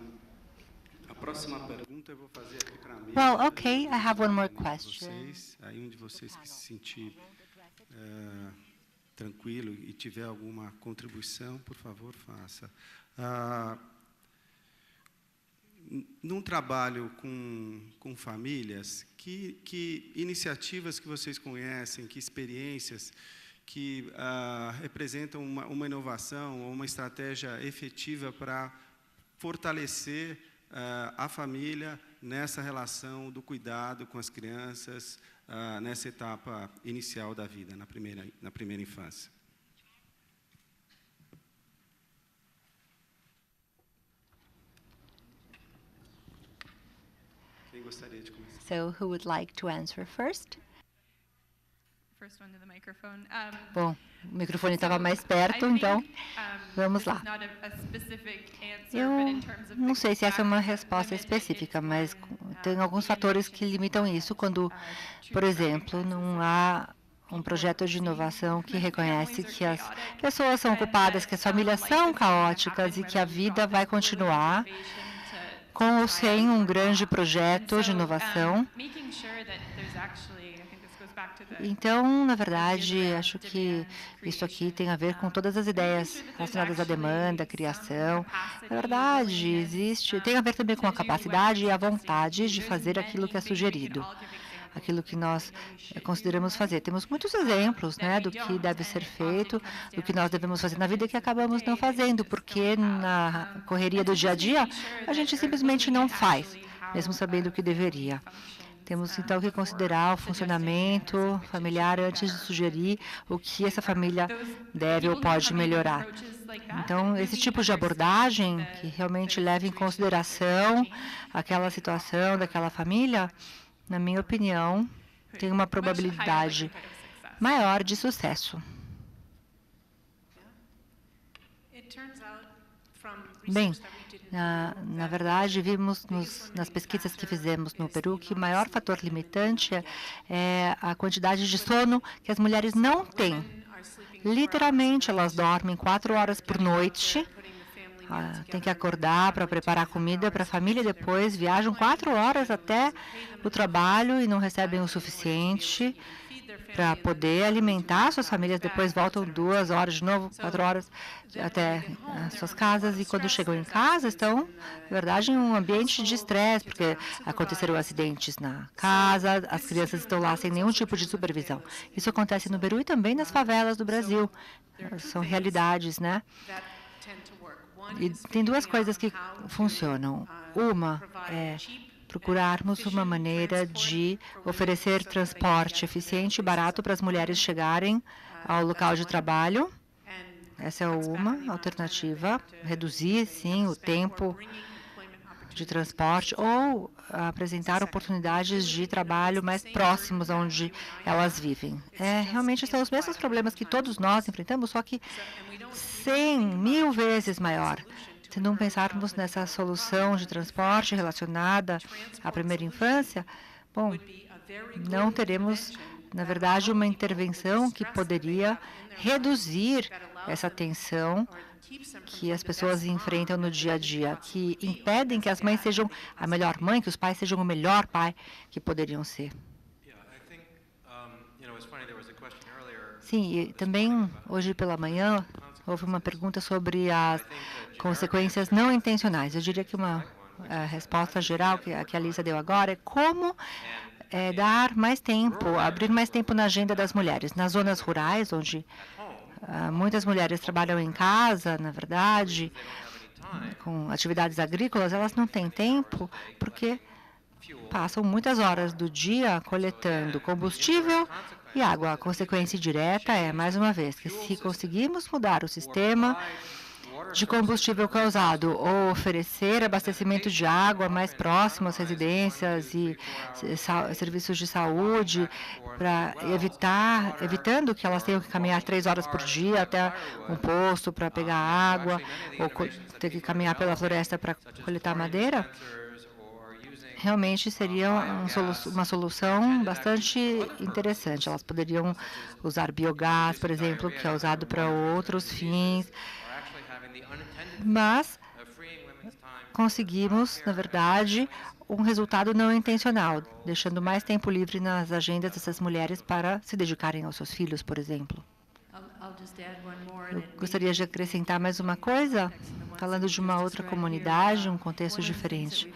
A próxima pergunta eu vou fazer aqui para mim. Well, okay, I have one more question. Aí um de vocês que se sentir tranquilo e tiver alguma contribuição, por favor, faça. Num trabalho com famílias, que iniciativas que vocês conhecem, que experiências que representam uma inovação ou uma estratégia efetiva para fortalecer a família nessa relação do cuidado com as crianças, nessa etapa inicial da vida, na primeira infância? Quem gostaria de começar? So, who would like to answer first? First one to the microphone. Bom, o microfone estava mais perto, então vamos lá. Eu não sei se essa é uma resposta específica, mas tem alguns fatores que limitam isso quando, por exemplo, não há um projeto de inovação que reconhece que as pessoas são ocupadas, que as famílias são caóticas e que a vida vai continuar com ou sem um grande projeto de inovação. Então, na verdade, acho que isso aqui tem a ver com todas as ideias relacionadas à demanda, à criação. Na verdade, tem a ver também com a capacidade e a vontade de fazer aquilo que é sugerido, aquilo que nós consideramos fazer. Temos muitos exemplos, né, do que deve ser feito, do que nós devemos fazer na vida e que acabamos não fazendo, porque na correria do dia a dia a gente simplesmente não faz, mesmo sabendo o que deveria. Temos, então, que considerar o funcionamento familiar antes de sugerir o que essa família deve ou pode melhorar. Então, esse tipo de abordagem, que realmente leva em consideração aquela situação daquela família, na minha opinião, tem uma probabilidade maior de sucesso. Bem, na verdade, vimos nas pesquisas que fizemos no Peru que o maior fator limitante é a quantidade de sono que as mulheres não têm. Literalmente, elas dormem 4 horas por noite, tem que acordar para preparar comida para a família, depois viajam 4 horas até o trabalho e não recebem o suficiente para poder alimentar suas famílias, depois voltam 2 horas de novo, 4 horas até as suas casas, e quando chegam em casa estão, na verdade, em um ambiente de estresse, porque aconteceram acidentes na casa, as crianças estão lá sem nenhum tipo de supervisão. Isso acontece no Peru e também nas favelas do Brasil. São realidades, né? E tem 2 coisas que funcionam. Uma é procurarmos uma maneira de oferecer transporte eficiente e barato para as mulheres chegarem ao local de trabalho. Essa é uma alternativa. Reduzir, sim, o tempo de transporte ou apresentar oportunidades de trabalho mais próximos onde elas vivem. Realmente são os mesmos problemas que todos nós enfrentamos, só que 100, 1000 vezes maior. Se não pensarmos nessa solução de transporte relacionada à primeira infância, bom, não teremos, na verdade, uma intervenção que poderia reduzir essa tensão que as pessoas enfrentam no dia a dia, que impedem que as mães sejam a melhor mãe, que os pais sejam o melhor pai que poderiam ser. Sim, e também hoje pela manhã houve uma pergunta sobre as consequências não intencionais. Eu diria que uma resposta geral que a Lisa deu agora é como dar mais tempo, abrir mais tempo na agenda das mulheres. Nas zonas rurais, onde muitas mulheres trabalham em casa, na verdade, com atividades agrícolas, elas não têm tempo porque passam muitas horas do dia coletando combustível e água. A consequência direta é, mais uma vez, que se conseguirmos mudar o sistema de combustível causado ou oferecer abastecimento de água mais próximo às residências e serviços de saúde, para evitando que elas tenham que caminhar 3 horas por dia até um posto para pegar água, ou ter que caminhar pela floresta para coletar madeira, realmente seria uma solução bastante interessante. Elas poderiam usar biogás, por exemplo, que é usado para outros fins, mas conseguimos, na verdade, um resultado não intencional, deixando mais tempo livre nas agendas dessas mulheres para se dedicarem aos seus filhos, por exemplo. Eu gostaria de acrescentar mais uma coisa, falando de uma outra comunidade, um contexto diferente.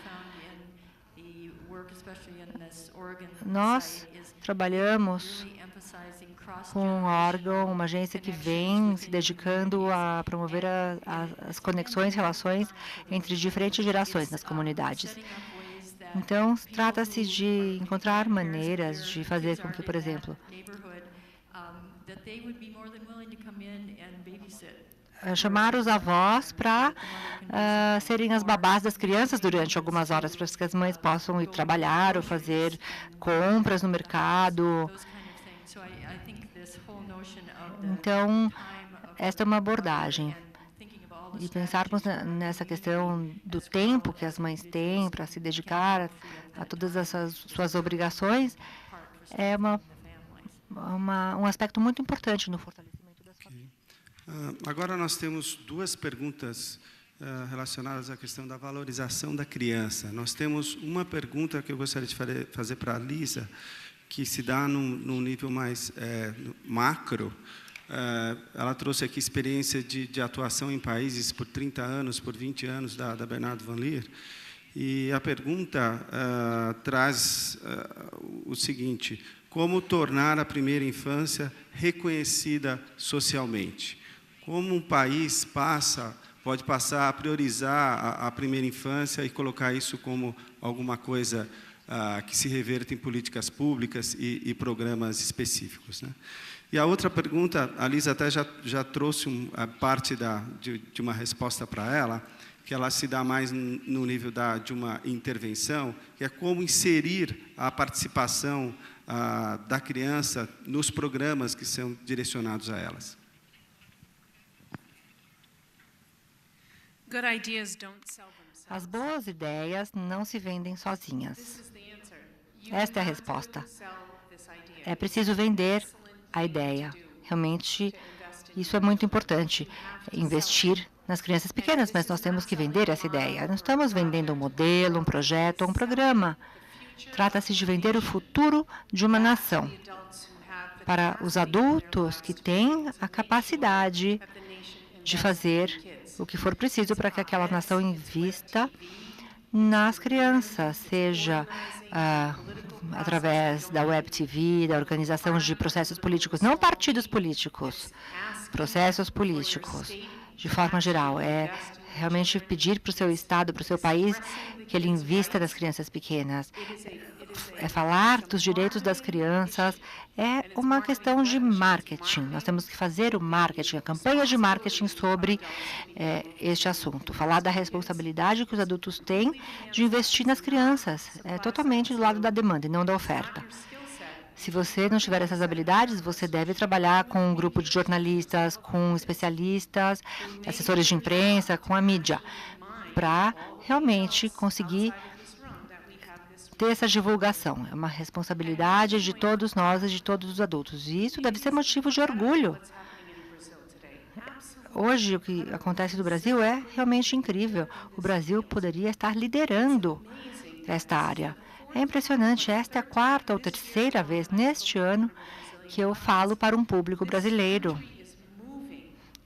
Nós trabalhamos com um órgão, uma agência que vem se dedicando a promover as conexões, relações entre diferentes gerações nas comunidades. Então, trata-se de encontrar maneiras de fazer com que, por exemplo, chamar os avós para serem as babás das crianças durante algumas horas, para que as mães possam ir trabalhar ou fazer compras no mercado. Então, esta é uma abordagem. E pensarmos nessa questão do tempo que as mães têm para se dedicar a todas essas suas obrigações é um aspecto muito importante no fortalecimento das famílias. Agora nós temos duas perguntas relacionadas à questão da valorização da criança. Nós temos uma pergunta que eu gostaria de fazer para a Lisa, que se dá num nível mais macro. Ela trouxe aqui experiência de atuação em países por 30 anos, por 20 anos, da Bernardo Van Leer. E a pergunta traz o seguinte: como tornar a primeira infância reconhecida socialmente? Como um país pode passar a priorizar a primeira infância e colocar isso como alguma coisa que se reverta em políticas públicas e programas específicos, né? E a outra pergunta, a Lisa até já trouxe a parte de uma resposta para ela, que ela se dá mais no nível de uma intervenção, que é como inserir a participação da criança nos programas que são direcionados a elas. As boas ideias não se vendem sozinhas. Esta é a resposta. É preciso vender a ideia. Realmente, isso é muito importante, investir nas crianças pequenas, mas nós temos que vender essa ideia. Não estamos vendendo um modelo, um projeto ou um programa. Trata-se de vender o futuro de uma nação para os adultos que têm a capacidade de fazer o que for preciso para que aquela nação invista nas crianças, seja através da Web TV, da organização de processos políticos, não partidos políticos, processos políticos, de forma geral. É realmente pedir para o seu Estado, para o seu país, que ele invista nas crianças pequenas. É falar dos direitos das crianças, é uma questão de marketing. Nós temos que fazer o marketing, a campanha de marketing sobre este assunto. Falar da responsabilidade que os adultos têm de investir nas crianças. É totalmente do lado da demanda e não da oferta. Se você não tiver essas habilidades, você deve trabalhar com um grupo de jornalistas, com especialistas, assessores de imprensa, com a mídia, para realmente conseguir ter essa divulgação. É uma responsabilidade de todos nós e de todos os adultos. E isso deve ser motivo de orgulho. Hoje, o que acontece no Brasil é realmente incrível. O Brasil poderia estar liderando esta área. É impressionante. Esta é a quarta ou terceira vez neste ano que eu falo para um público brasileiro.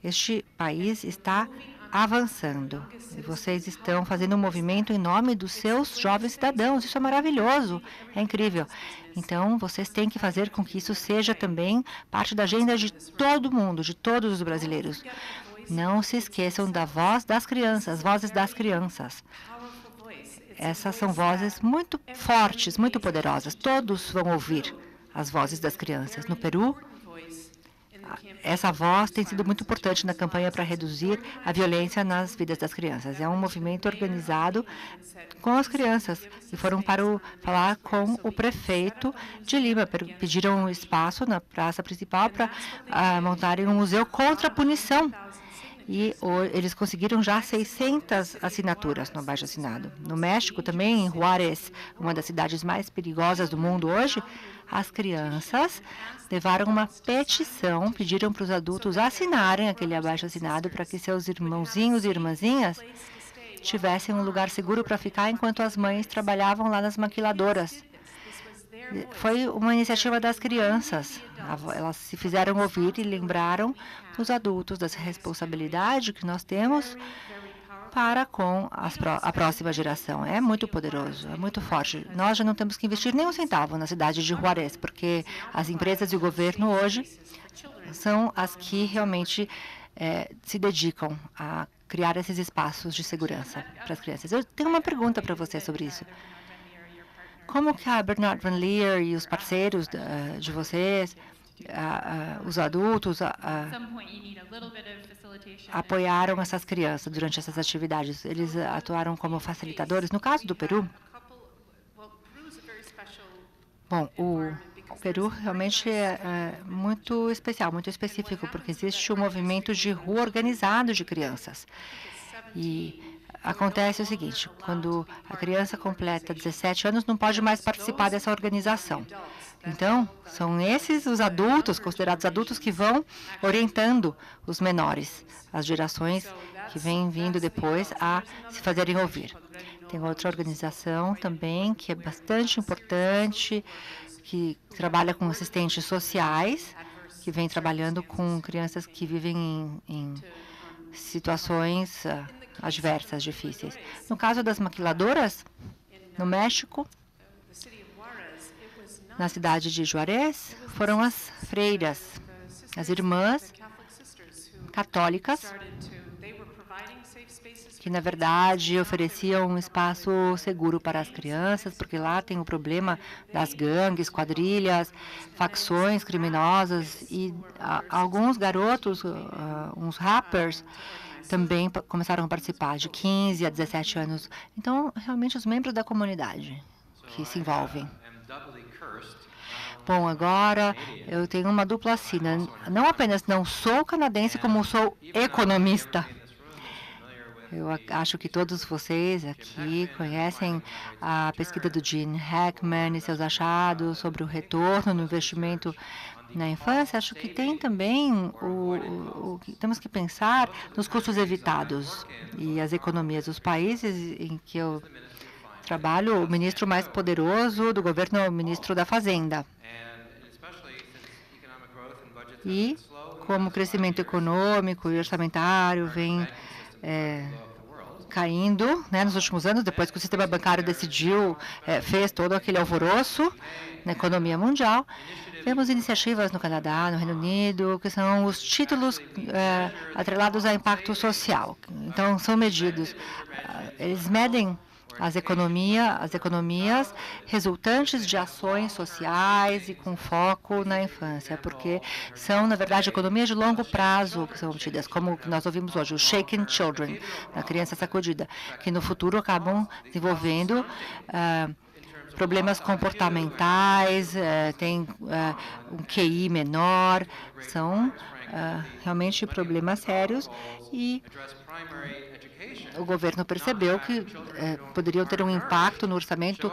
Este país está avançando. E vocês estão fazendo um movimento em nome dos seus jovens cidadãos. Isso é maravilhoso, é incrível. Então, vocês têm que fazer com que isso seja também parte da agenda de todo mundo, de todos os brasileiros. Não se esqueçam da voz das crianças, as vozes das crianças. Essas são vozes muito fortes, muito poderosas. Todos vão ouvir as vozes das crianças. No Peru, essa voz tem sido muito importante na campanha para reduzir a violência nas vidas das crianças. É um movimento organizado com as crianças, que foram para falar com o prefeito de Lima. Pediram um espaço na praça principal para montarem um museu contra a punição. e eles conseguiram já 600 assinaturas no abaixo-assinado. No México também, em Juárez, uma das cidades mais perigosas do mundo hoje, as crianças levaram uma petição, pediram para os adultos assinarem aquele abaixo-assinado para que seus irmãozinhos e irmãzinhas tivessem um lugar seguro para ficar enquanto as mães trabalhavam lá nas maquiladoras. Foi uma iniciativa das crianças. Elas se fizeram ouvir e lembraram os adultos da responsabilidade que nós temos para com a próxima geração. É muito poderoso, é muito forte. Nós já não temos que investir nem um centavo na cidade de Juárez, porque as empresas e o governo hoje são as que realmente se dedicam a criar esses espaços de segurança para as crianças. Eu tenho uma pergunta para você sobre isso. Como que a Bernard Van Leer e os parceiros de vocês, os adultos, apoiaram essas crianças durante essas atividades? Eles atuaram como facilitadores? No caso do Peru, bom, o Peru realmente é muito especial, muito específico, porque existe um movimento de rua organizado de crianças. E acontece o seguinte, quando a criança completa 17 anos, não pode mais participar dessa organização. Então, são esses os adultos, considerados adultos, que vão orientando os menores, as gerações que vêm vindo depois a se fazerem ouvir. Tem outra organização também que é bastante importante, que trabalha com assistentes sociais, que vem trabalhando com crianças que vivem em situações adversas, difíceis. No caso das maquiladoras, no México, na cidade de Juárez, foram as freiras, as irmãs católicas, que, na verdade, ofereciam um espaço seguro para as crianças, porque lá tem o problema das gangues, quadrilhas, facções criminosas, e alguns garotos, uns rappers, também começaram a participar, de 15 a 17 anos. Então, realmente, os membros da comunidade que se envolvem. Bom, agora eu tenho uma dupla sina. Não apenas não sou canadense, como sou economista. Eu acho que todos vocês aqui conhecem a pesquisa do Gene Hackman e seus achados sobre o retorno no investimento na infância. Acho que tem também temos que pensar nos custos evitados e as economias dos países em que eu trabalho. O ministro mais poderoso do governo é o ministro da Fazenda. E como o crescimento econômico e orçamentário vem caindo, nos últimos anos, depois que o sistema bancário decidiu, fez todo aquele alvoroço na economia mundial, temos iniciativas no Canadá, no Reino Unido, que são os títulos atrelados a impacto social. Então, são medidos. Eles medem as economias resultantes de ações sociais e com foco na infância, porque são, na verdade, economias de longo prazo que são obtidas, como nós ouvimos hoje, o Shaken Children, a criança sacudida, que no futuro acabam desenvolvendo problemas comportamentais, tem um QI menor, são realmente problemas sérios, e o governo percebeu que poderiam ter um impacto no orçamento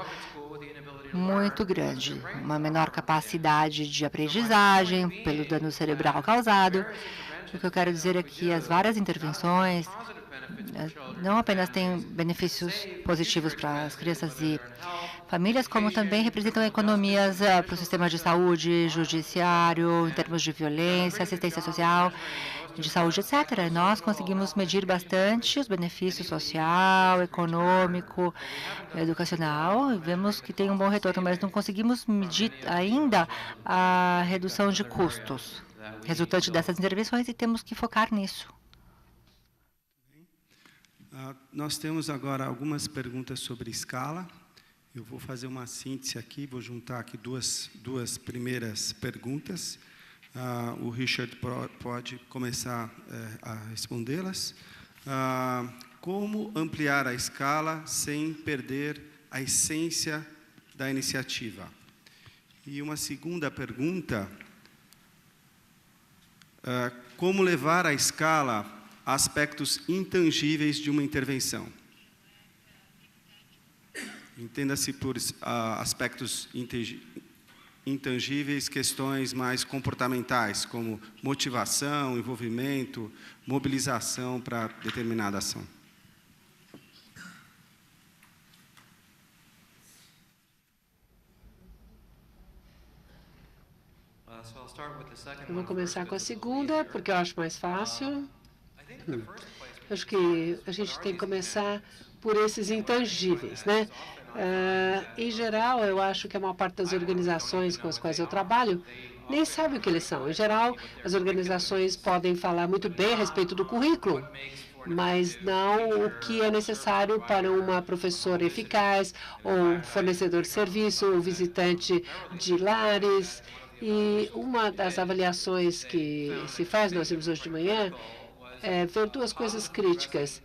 muito grande, uma menor capacidade de aprendizagem pelo dano cerebral causado. O que eu quero dizer é que as várias intervenções não apenas têm benefícios positivos para as crianças e famílias, como também representam economias para o sistema de saúde, judiciário, em termos de violência, assistência social, de saúde, etc. Nós conseguimos medir bastante os benefícios social, econômico, educacional, e vemos que tem um bom retorno, mas não conseguimos medir ainda a redução de custos resultante dessas intervenções, e temos que focar nisso. Nós temos agora algumas perguntas sobre escala. Eu vou fazer uma síntese aqui, vou juntar aqui duas primeiras perguntas. O Richard pode começar a respondê-las. Como ampliar a escala sem perder a essência da iniciativa? E uma segunda pergunta, como levar a escala aspectos intangíveis de uma intervenção. Entenda-se por aspectos intangíveis, questões mais comportamentais, como motivação, envolvimento, mobilização para determinada ação. Eu vou começar com a segunda, porque eu acho mais fácil. Acho que a gente tem que começar por esses intangíveis, né? Em geral, eu acho que a maior parte das organizações com as quais eu trabalho nem sabe o que eles são. Em geral, as organizações podem falar muito bem a respeito do currículo, mas não o que é necessário para uma professora eficaz, ou um fornecedor de serviço, ou visitante de lares. E uma das avaliações que se faz, nós vimos hoje de manhã, é ver duas coisas críticas.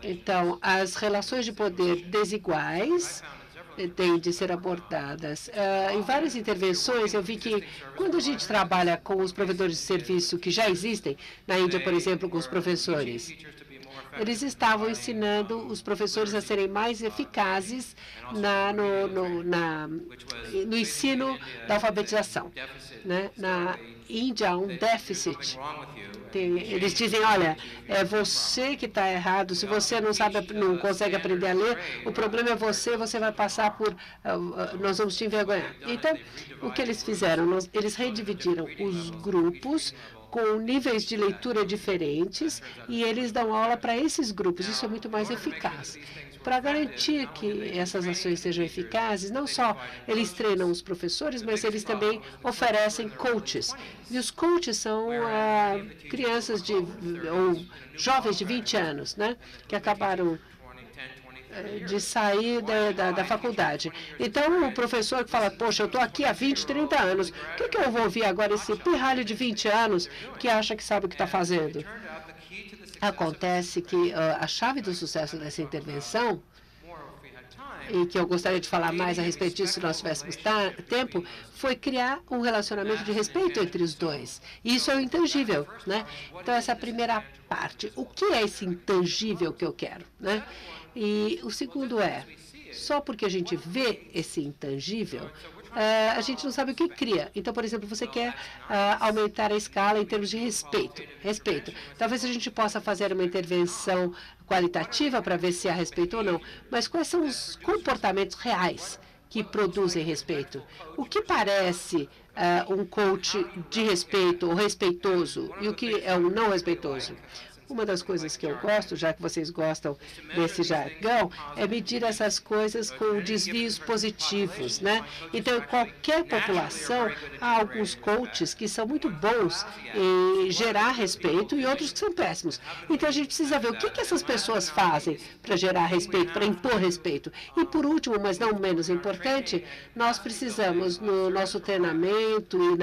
Então, as relações de poder desiguais têm de ser abordadas. Em várias intervenções, eu vi que quando a gente trabalha com os provedores de serviço que já existem, na Índia, por exemplo, com os professores, eles estavam ensinando os professores a serem mais eficazes no ensino da alfabetização, né? Na Índia, há um déficit. Eles dizem, olha, é você que está errado, se você não consegue aprender a ler, o problema é você vai passar por, nós vamos te envergonhar. Então, o que eles fizeram? Eles redividiram os grupos com níveis de leitura diferentes e eles dão aula para esses grupos. Isso é muito mais eficaz. Para garantir que essas ações sejam eficazes, não só eles treinam os professores, mas eles também oferecem coaches. E os coaches são crianças ou jovens de 20 anos, né, que acabaram de sair da faculdade. Então, o professor que fala, poxa, eu estou aqui há 20, 30 anos, o que eu vou ouvir agora esse pirralho de 20 anos que acha que sabe o que está fazendo? Acontece que a chave do sucesso dessa intervenção, e que eu gostaria de falar mais a respeito disso se nós tivéssemos tempo, foi criar um relacionamento de respeito entre os dois. E isso é o intangível, né? Então, essa é a primeira parte. O que é esse intangível que eu quero, né? E o segundo é, só porque a gente vê esse intangível, a gente não sabe o que cria. Então, por exemplo, você quer aumentar a escala em termos de respeito. Talvez a gente possa fazer uma intervenção qualitativa para ver se há respeito ou não, mas quais são os comportamentos reais que produzem respeito? O que parece um coach de respeito ou respeitoso e o que é um não respeitoso? Uma das coisas que eu gosto, já que vocês gostam desse jargão, é medir essas coisas com desvios positivos, né? Então, em qualquer população, há alguns coaches que são muito bons em gerar respeito e outros que são péssimos. Então, a gente precisa ver o que essas pessoas fazem para gerar respeito, para impor respeito. E, por último, mas não menos importante, nós precisamos, no nosso treinamento e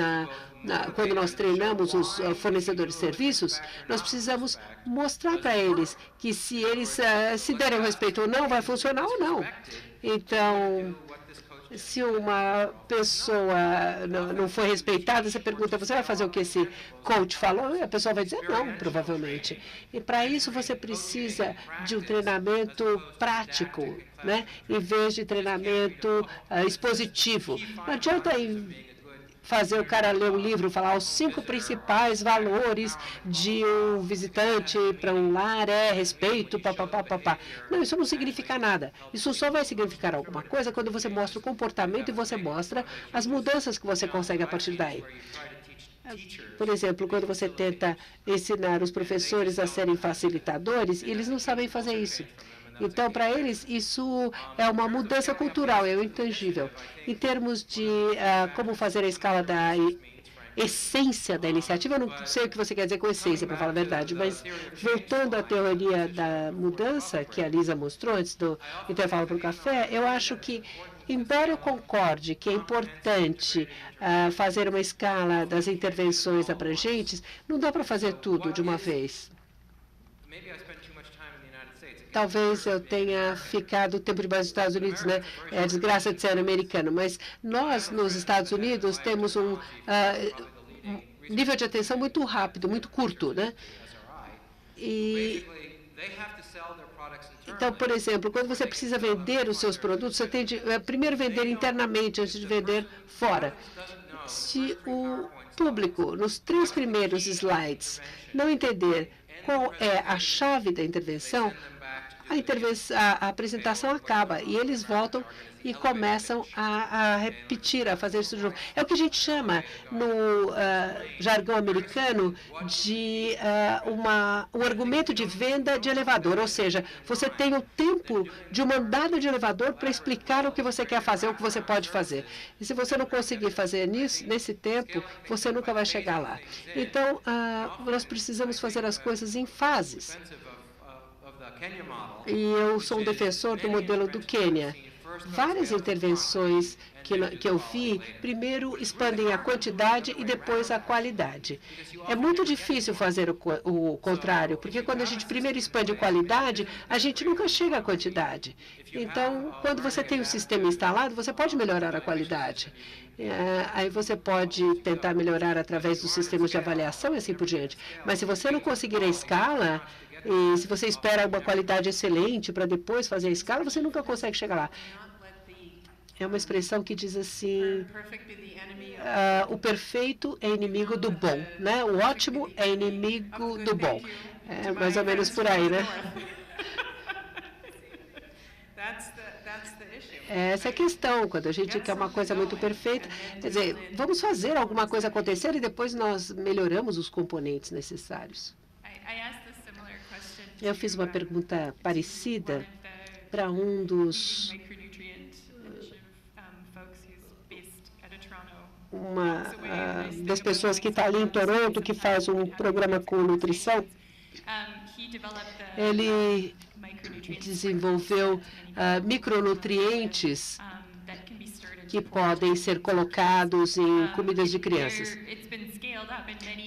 quando nós treinamos os fornecedores de serviços, nós precisamos mostrar para eles que se eles se derem o respeito ou não, vai funcionar ou não. Então, se uma pessoa não foi respeitada, você pergunta, você vai fazer o que esse coach falou? E a pessoa vai dizer não, provavelmente. E para isso você precisa de um treinamento prático, né? Em vez de treinamento expositivo. Não adianta fazer o cara ler um livro, falar os 5 principais valores de um visitante para um lar é respeito, papapá. Não, isso não significa nada. Isso só vai significar alguma coisa quando você mostra o comportamento e você mostra as mudanças que você consegue a partir daí. Por exemplo, quando você tenta ensinar os professores a serem facilitadores, eles não sabem fazer isso. Então, para eles, isso é uma mudança cultural, é o intangível. Em termos de como fazer a escala da essência da iniciativa, eu não sei o que você quer dizer com essência, para falar a verdade, mas voltando à teoria da mudança que a Lisa mostrou antes do intervalo para o café, eu acho que, embora eu concorde que é importante fazer uma escala das intervenções abrangentes, não dá para fazer tudo de uma vez. Talvez eu tenha ficado tempo demais nos Estados Unidos, né? É a desgraça de ser americano. Mas nós, nos Estados Unidos, temos um nível de atenção muito rápido, muito curto, né? Então, por exemplo, quando você precisa vender os seus produtos, você tem de primeiro vender internamente antes de vender fora. Se o público, nos 3 primeiros slides, não entender qual é a chave da intervenção, a apresentação acaba e eles voltam e começam a repetir, a fazer isso de novo. É o que a gente chama, no jargão americano, de um argumento de venda de elevador, ou seja, você tem o tempo de uma andada de elevador para explicar o que você quer fazer, o que você pode fazer. E se você não conseguir fazer nesse tempo, você nunca vai chegar lá. Então, nós precisamos fazer as coisas em fases. E eu sou um defensor do modelo do Quênia. Várias intervenções que eu vi, primeiro expandem a quantidade e depois a qualidade. É muito difícil fazer o contrário, porque quando a gente primeiro expande a qualidade, a gente nunca chega à quantidade. Então, quando você tem o sistema instalado, você pode melhorar a qualidade. Aí você pode tentar melhorar através dos sistemas de avaliação e assim por diante. Mas se você não conseguir a escala, e se você espera uma qualidade excelente para depois fazer a escala, você nunca consegue chegar lá. É uma expressão que diz assim, o perfeito é inimigo do bom, né? O ótimo é inimigo do bom. É mais ou menos por aí, né? Essa é a questão, quando a gente quer uma coisa muito perfeita. Quer dizer, vamos fazer alguma coisa acontecer e depois nós melhoramos os componentes necessários. Eu fiz uma pergunta parecida para um das pessoas que está ali em Toronto, que faz um programa com nutrição. Ele desenvolveu micronutrientes que podem ser colocados em comidas de crianças.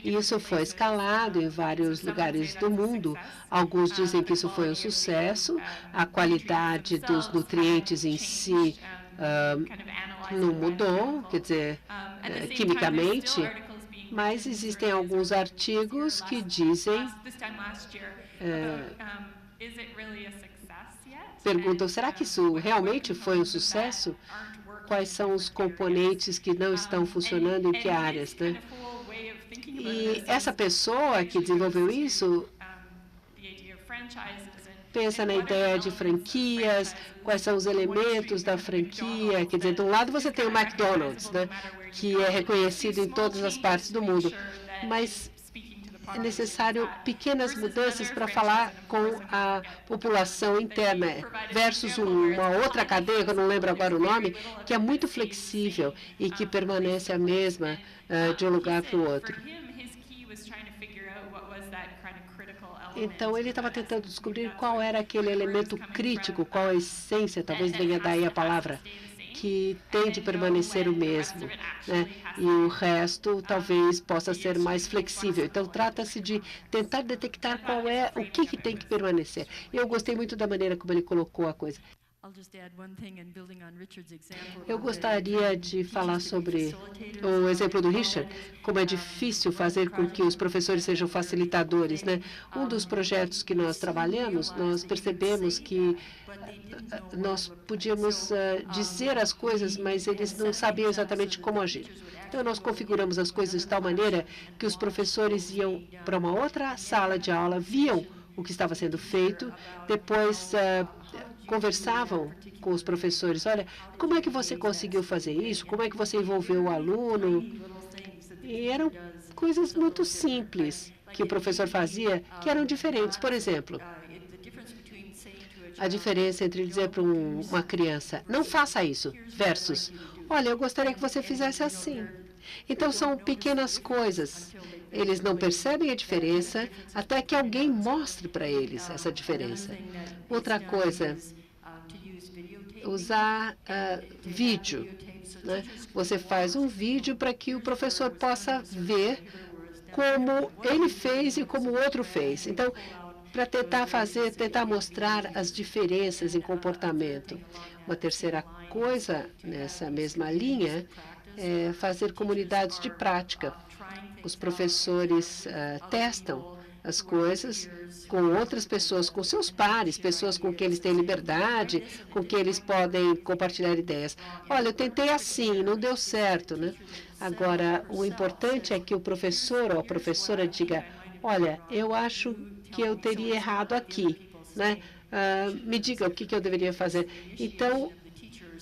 Isso foi escalado em vários lugares do mundo. Alguns dizem que isso foi um sucesso. A qualidade dos nutrientes em si não mudou, quer dizer, quimicamente, mas existem alguns artigos que dizem, perguntam, será que isso realmente foi um sucesso? Quais são os componentes que não estão funcionando em que áreas, né? E essa pessoa que desenvolveu isso pensa na ideia de franquias, quais são os elementos da franquia. Quer dizer, de um lado você tem o McDonald's, né, que é reconhecido em todas as partes do mundo, mas é necessário pequenas mudanças para falar com a população interna, versus uma outra cadeia, que eu não lembro agora o nome, que é muito flexível e que permanece a mesma de um lugar para o outro. Então, ele estava tentando descobrir qual era aquele elemento crítico, qual a essência, talvez venha daí a palavra, que tem de permanecer o mesmo, né? E o resto talvez possa ser mais flexível. Então, trata-se de tentar detectar qual é, o que tem que permanecer. Eu gostei muito da maneira como ele colocou a coisa. Eu gostaria de falar sobre o exemplo do Richard, como é difícil fazer com que os professores sejam facilitadores, né? Um dos projetos que nós trabalhamos, nós percebemos que nós podíamos dizer as coisas, mas eles não sabiam exatamente como agir. Então, nós configuramos as coisas de tal maneira que os professores iam para uma outra sala de aula, viam o que estava sendo feito, depois conversavam com os professores, olha, como é que você conseguiu fazer isso? Como é que você envolveu o aluno? E eram coisas muito simples que o professor fazia, que eram diferentes. Por exemplo, a diferença entre dizer para uma criança, não faça isso, versus, olha, eu gostaria que você fizesse assim. Então, são pequenas coisas. Eles não percebem a diferença até que alguém mostre para eles essa diferença. Outra coisa, usar vídeo, né? Você faz um vídeo para que o professor possa ver como ele fez e como o outro fez. Então, para tentar mostrar as diferenças em comportamento. Uma terceira coisa nessa mesma linha é fazer comunidades de prática. Os professores testam as coisas com outras pessoas, com seus pares, pessoas com quem eles têm liberdade, com quem eles podem compartilhar ideias. Olha, eu tentei assim, não deu certo, né? Agora, o importante é que o professor ou a professora diga, olha, eu acho que eu teria errado aqui, né? Me diga o que eu deveria fazer. Então,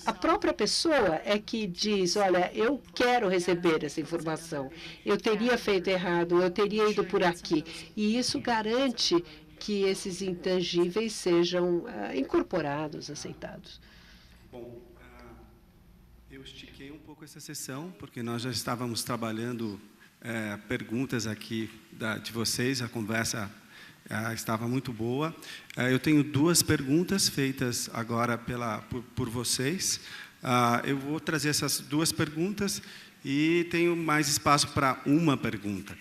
a própria pessoa é que diz, olha, eu quero receber essa informação, eu teria feito errado, eu teria ido por aqui. E isso garante que esses intangíveis sejam incorporados, aceitados. Bom, eu estiquei um pouco essa sessão, porque nós já estávamos trabalhando perguntas aqui de vocês, a conversa estava muito boa. Eu tenho 2 perguntas feitas agora por vocês. Eu vou trazer essas 2 perguntas e tenho mais espaço para uma pergunta.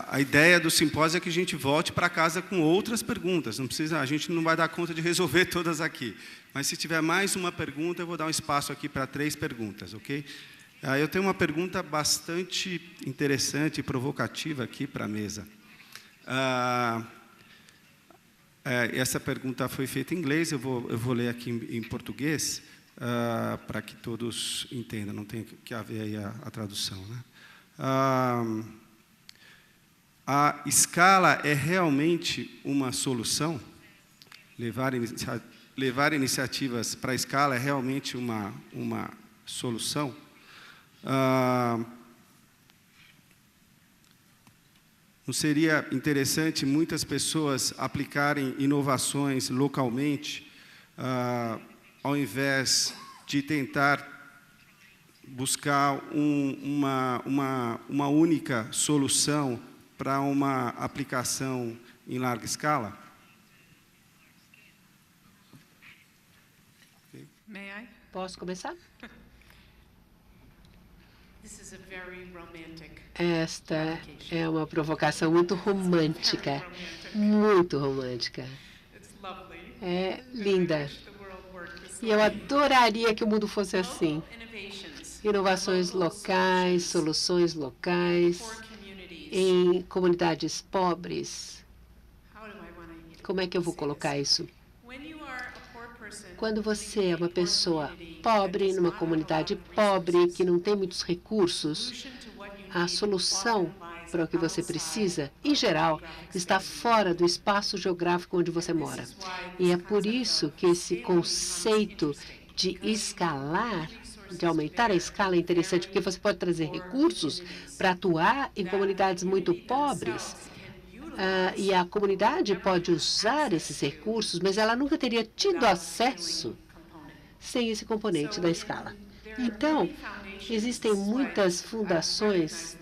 A ideia do simpósio é que a gente volte para casa com outras perguntas. A gente não vai dar conta de resolver todas aqui. Mas se tiver mais uma pergunta, eu vou dar um espaço aqui para 3 perguntas, ok? Eu tenho uma pergunta bastante interessante e provocativa aqui para a mesa. Essa pergunta foi feita em inglês, eu vou ler aqui em português, para que todos entendam, não tem que haver aí a tradução, né? A escala é realmente uma solução? Levar iniciativas para a escala é realmente uma solução? Não seria interessante muitas pessoas aplicarem inovações localmente, ao invés de tentar buscar uma única solução para uma aplicação em larga escala? May I? Posso começar? This is a very romantic. Esta é uma provocação muito romântica, muito romântica. It's lovely. É linda. The world worked this E eu adoraria que o mundo fosse assim. innovations Inovações locais, soluções locais, for communities. em comunidades pobres. How do I want to Como é que eu vou colocar isso? When you are a poor person Quando você é uma pessoa pobre, numa comunidade pobre, que não tem muitos recursos, solution to what you a need solução often lies para o que você precisa, em geral, está fora do espaço geográfico onde você mora. E é por isso que esse conceito de escalar, de aumentar a escala é interessante, porque você pode trazer recursos para atuar em comunidades muito pobres. E a comunidade pode usar esses recursos, mas ela nunca teria tido acesso sem esse componente da escala. Então, existem muitas fundações,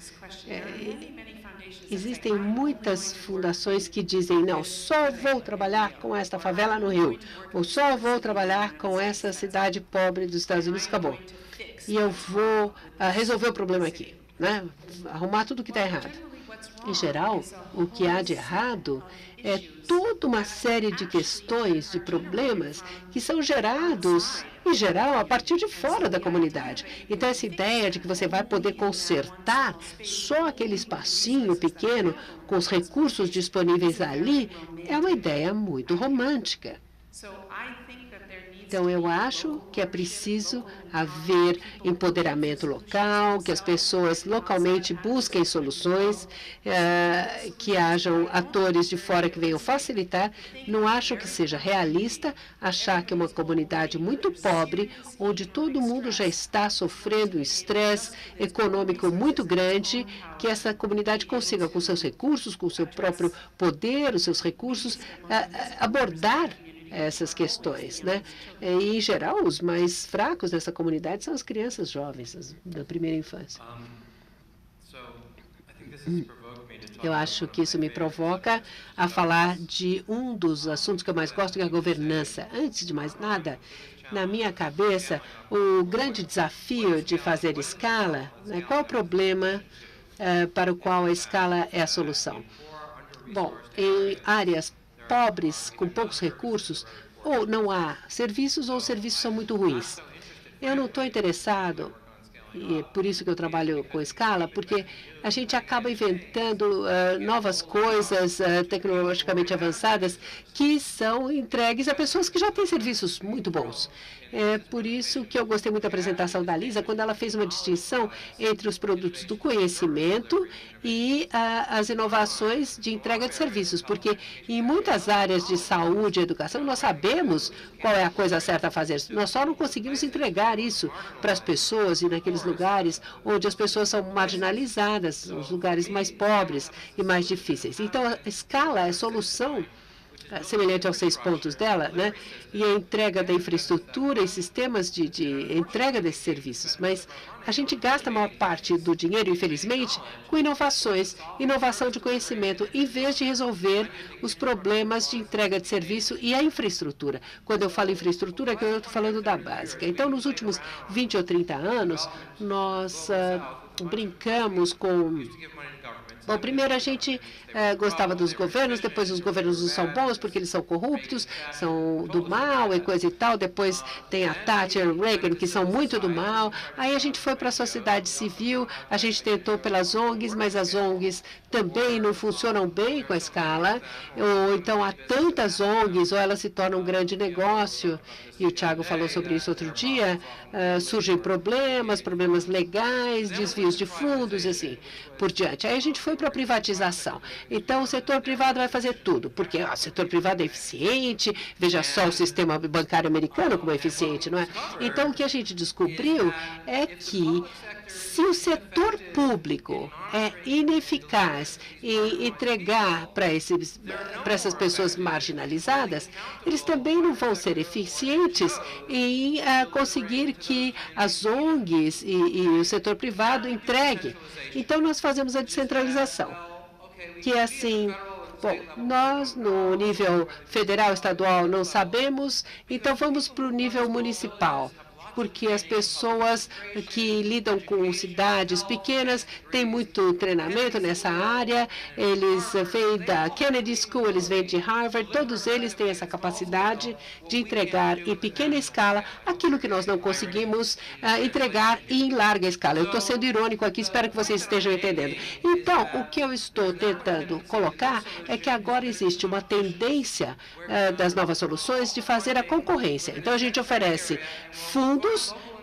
que dizem, não, só vou trabalhar com esta favela no Rio, ou só vou trabalhar com essa cidade pobre dos Estados Unidos, acabou. E eu vou resolver o problema aqui, né? Arrumar tudo que está errado. Em geral, o que há de errado é toda uma série de questões, de problemas que são gerados, em geral, a partir de fora da comunidade. Então, essa ideia de que você vai poder consertar só aquele espacinho pequeno com os recursos disponíveis ali é uma ideia muito romântica. Então, eu acho que é preciso haver empoderamento local, que as pessoas localmente busquem soluções, que hajam atores de fora que venham facilitar. Não acho que seja realista achar que uma comunidade muito pobre, onde todo mundo já está sofrendo um estresse econômico muito grande, que essa comunidade consiga, com seus recursos, com o seu próprio poder, os seus recursos, abordar essas questões, né? E, em geral, os mais fracos dessa comunidade são as crianças jovens, da primeira infância. Eu acho que isso me provoca a falar de um dos assuntos que eu mais gosto, que é a governança. Antes de mais nada, na minha cabeça, o grande desafio de fazer escala, né, qual o problema para o qual a escala é a solução? Bom, em áreas pobres, com poucos recursos, ou não há serviços, ou os serviços são muito ruins. Eu não estou interessado E é por isso que eu trabalho com escala, porque a gente acaba inventando novas coisas tecnologicamente avançadas que são entregues a pessoas que já têm serviços muito bons. É por isso que eu gostei muito da apresentação da Lisa, quando ela fez uma distinção entre os produtos do conhecimento e as inovações de entrega de serviços, porque em muitas áreas de saúde e educação nós sabemos qual é a coisa certa a fazer. Nós só não conseguimos entregar isso para as pessoas e naqueles lugares onde as pessoas são marginalizadas, os lugares mais pobres e mais difíceis. Então, a escala é a solução semelhante aos 6 pontos dela, né? E a entrega da infraestrutura e sistemas de entrega desses serviços. Mas a gente gasta a maior parte do dinheiro, infelizmente, com inovações, inovação de conhecimento, em vez de resolver os problemas de entrega de serviço e a infraestrutura. Quando eu falo infraestrutura, é que eu estou falando da básica. Então, nos últimos 20 ou 30 anos, nós brincamos com... Bom, primeiro a gente gostava dos governos, depois os governos não são bons porque eles são corruptos, são do mal e coisa e tal. Depois tem a Thatcher e o Reagan, que são muito do mal. Aí a gente foi para a sociedade civil, a gente tentou pelas ONGs, mas as ONGs também não funcionam bem com a escala. Ou então há tantas ONGs, ou elas se tornam um grande negócio, e o Thiago falou sobre isso outro dia, surgem problemas legais, desvios de fundos, assim por diante. Aí a gente foi para a privatização. Então, o setor privado vai fazer tudo, porque o setor privado é eficiente, veja só o sistema bancário americano como é eficiente, não é? Então, o que a gente descobriu é que se o setor público é ineficaz em entregar para essas pessoas marginalizadas, eles também não vão ser eficientes em conseguir que as ONGs e o setor privado entreguem. Então, nós fazemos a descentralização, que é assim... Bom, nós, no nível federal, estadual, não sabemos, então vamos para o nível municipal, porque as pessoas que lidam com cidades pequenas têm muito treinamento nessa área, eles vêm da Kennedy School, eles vêm de Harvard, todos eles têm essa capacidade de entregar em pequena escala aquilo que nós não conseguimos entregar em larga escala. Eu estou sendo irônico aqui, espero que vocês estejam entendendo. Então, o que eu estou tentando colocar é que agora existe uma tendência das novas soluções de fazer a concorrência. Então, a gente oferece fundos,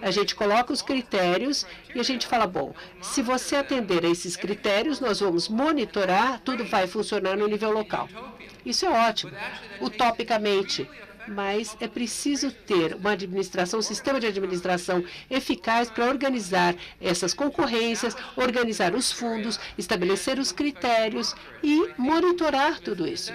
a gente coloca os critérios e a gente fala, bom, se você atender a esses critérios, nós vamos monitorar, tudo vai funcionar no nível local. Isso é ótimo, utopicamente, mas é preciso ter uma administração, um sistema de administração eficaz para organizar essas concorrências, organizar os fundos, estabelecer os critérios e monitorar tudo isso.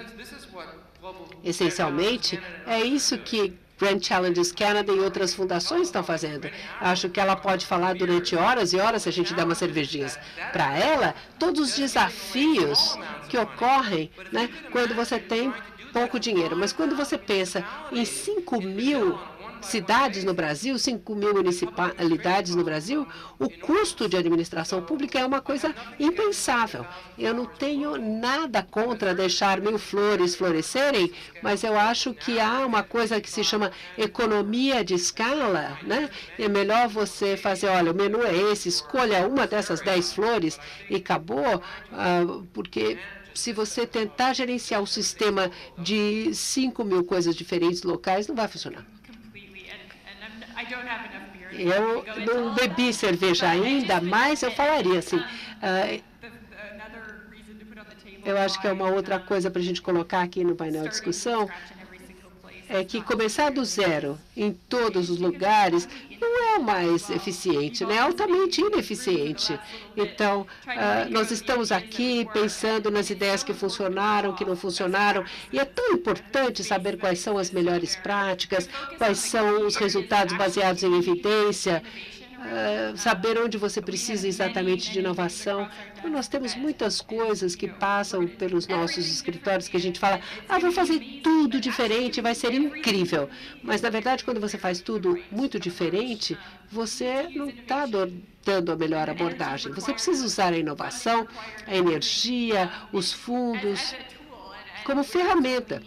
Essencialmente, é isso que Grand Challenges Canada e outras fundações estão fazendo. Acho que ela pode falar durante horas e horas, se a gente der umas cervejinhas para ela, todos os desafios que ocorrem, né, quando você tem pouco dinheiro. Mas quando você pensa em 5.000 cidades no Brasil, 5.000 municipalidades no Brasil, o custo de administração pública é uma coisa impensável. Eu não tenho nada contra deixar 1.000 flores florescerem, mas eu acho que há uma coisa que se chama economia de escala, né? É melhor você fazer, olha, o menu é esse, escolha uma dessas 10 flores e acabou, porque se você tentar gerenciar o sistema de 5.000 coisas diferentes locais, não vai funcionar. Eu não bebi cerveja ainda, mas eu falaria assim, eu acho que é uma outra coisa para a gente colocar aqui no painel de discussão, é que começar do zero em todos os lugares não é o mais eficiente, né? É altamente ineficiente. Então, nós estamos aqui pensando nas ideias que funcionaram, que não funcionaram, e é tão importante saber quais são as melhores práticas, quais são os resultados baseados em evidência, saber onde você precisa exatamente de inovação. Então, nós temos muitas coisas que passam pelos nossos escritórios que a gente fala, vou fazer tudo diferente, vai ser incrível. Mas, na verdade, quando você faz tudo muito diferente, você não está dando a melhor abordagem. Você precisa usar a inovação, a energia, os fundos, como ferramenta,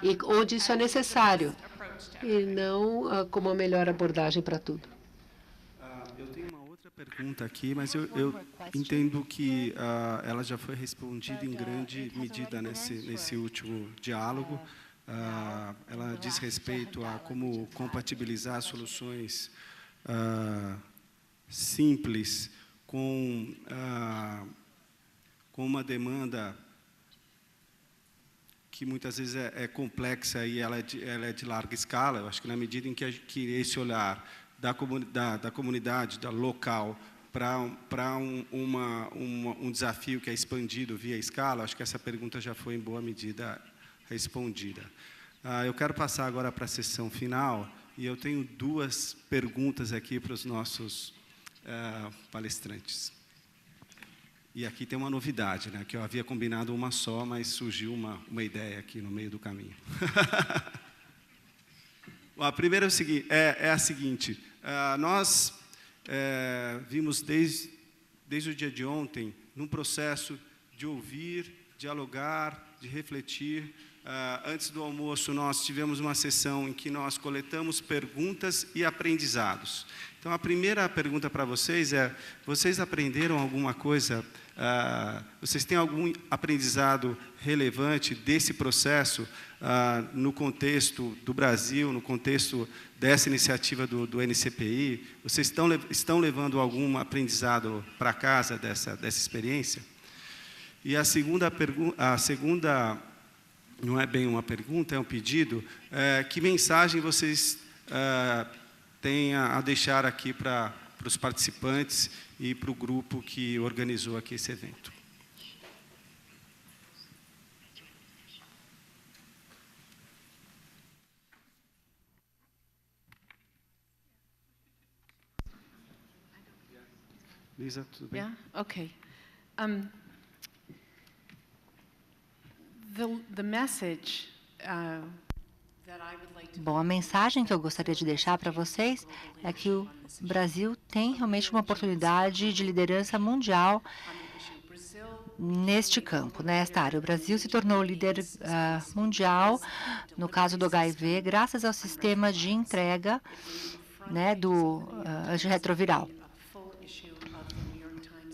e onde isso é necessário, e não como a melhor abordagem para tudo. Eu tenho uma pergunta aqui, mas eu entendo que ela já foi respondida em grande medida nesse último diálogo. Ela diz respeito a como compatibilizar soluções simples com uma demanda que muitas vezes é complexa e ela é de larga escala. Eu acho que na medida em que esse olhar da comunidade, da local, para um desafio que é expandido via escala, acho que essa pergunta já foi em boa medida respondida. Eu quero passar agora para a sessão final, e eu tenho 2 perguntas aqui para os nossos palestrantes. E aqui tem uma novidade, né, que eu havia combinado uma só, mas surgiu uma ideia aqui no meio do caminho. A primeira é a seguinte: nós vimos desde o dia de ontem num processo de ouvir, dialogar, de refletir. Antes do almoço, nós tivemos uma sessão em que nós coletamos perguntas e aprendizados. Então, a primeira pergunta para vocês é: vocês aprenderam alguma coisa? Vocês têm algum aprendizado relevante desse processo no contexto do Brasil, no contexto dessa iniciativa do NCPI? Vocês estão levando algum aprendizado para casa dessa experiência? E a segunda não é bem uma pergunta, é um pedido. Que mensagem vocês têm a deixar aqui para os participantes e para o grupo que organizou aqui esse evento? Lisa, tudo bem? Yeah? Okay. The message that I would like to Bom, a mensagem que eu gostaria de deixar para vocês é que o Brasil tem realmente uma oportunidade de liderança mundial neste campo, nesta área. O Brasil se tornou líder mundial no caso do HIV, graças ao sistema de entrega, né, do antirretroviral.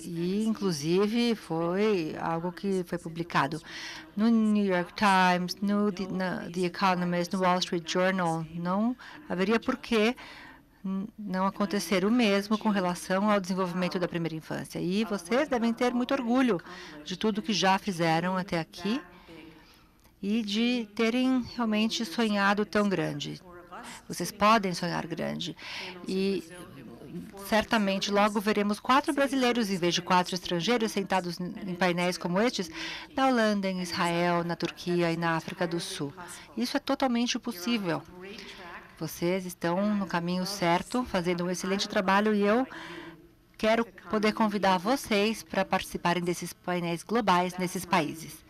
E, inclusive, foi algo que foi publicado no New York Times, no The Economist, no Wall Street Journal. Não haveria por que não acontecer o mesmo com relação ao desenvolvimento da primeira infância. E vocês devem ter muito orgulho de tudo que já fizeram até aqui e de terem realmente sonhado tão grande. Vocês podem sonhar grande. E certamente logo veremos 4 brasileiros em vez de 4 estrangeiros sentados em painéis como estes na Holanda, em Israel, na Turquia e na África do Sul. Isso é totalmente possível. Vocês estão no caminho certo, fazendo um excelente trabalho, e eu quero poder convidar vocês para participarem desses painéis globais nesses países.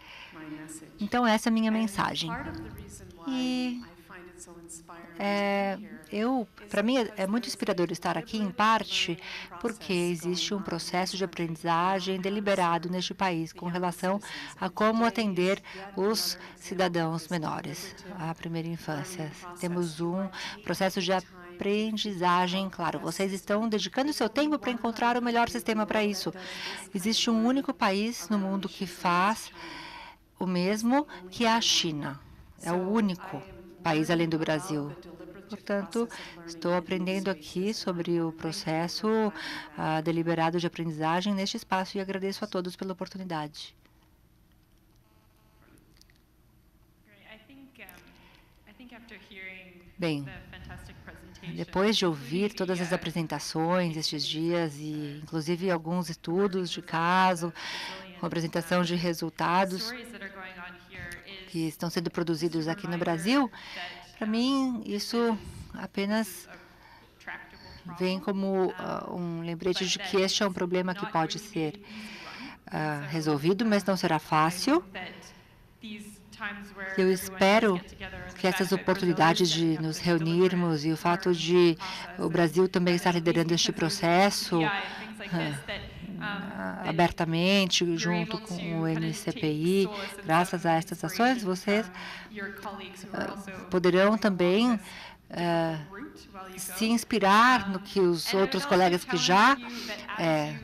Então, essa é a minha mensagem. E para mim, é muito inspirador estar aqui, em parte, porque existe um processo de aprendizagem deliberado neste país com relação a como atender os cidadãos menores, a primeira infância. Temos um processo de aprendizagem, claro, vocês estão dedicando seu tempo para encontrar o melhor sistema para isso. Existe um único país no mundo que faz o mesmo, que é a China. É o único país além do Brasil. Portanto, estou aprendendo aqui sobre o processo deliberado de aprendizagem neste espaço e agradeço a todos pela oportunidade. Bem, depois de ouvir todas as apresentações estes dias, e inclusive alguns estudos de caso, com apresentação de resultados que estão sendo produzidos aqui no Brasil, para mim, isso apenas vem como um lembrete de que este é um problema que pode ser resolvido, mas não será fácil. Eu espero que essas oportunidades de nos reunirmos e o fato de o Brasil também estar liderando este processo abertamente, junto com o NCPI, graças a estas ações, vocês poderão também se inspirar no que os outros colegas que já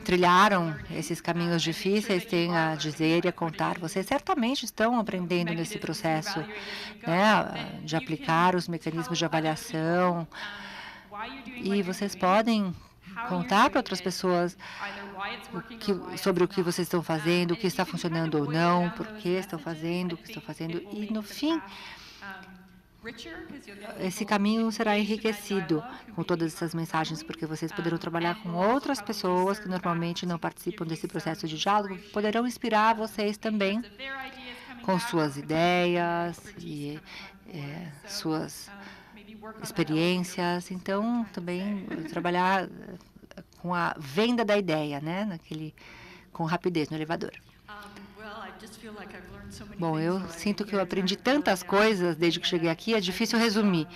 trilharam esses caminhos difíceis têm a dizer e a contar. Vocês certamente estão aprendendo nesse processo, né, de aplicar os mecanismos de avaliação, e vocês podem contar para outras pessoas sobre o que vocês estão fazendo, o que está funcionando ou não, por que estão fazendo, o que estão fazendo, e no fim esse caminho será enriquecido com todas essas mensagens, porque vocês poderão trabalhar com outras pessoas que normalmente não participam desse processo de diálogo, que poderão inspirar vocês também com suas ideias e suas experiências. Então, também trabalhar com a venda da ideia, né, com rapidez no elevador. Bom, eu sinto que eu aprendi tantas coisas desde que cheguei aqui, é difícil resumir.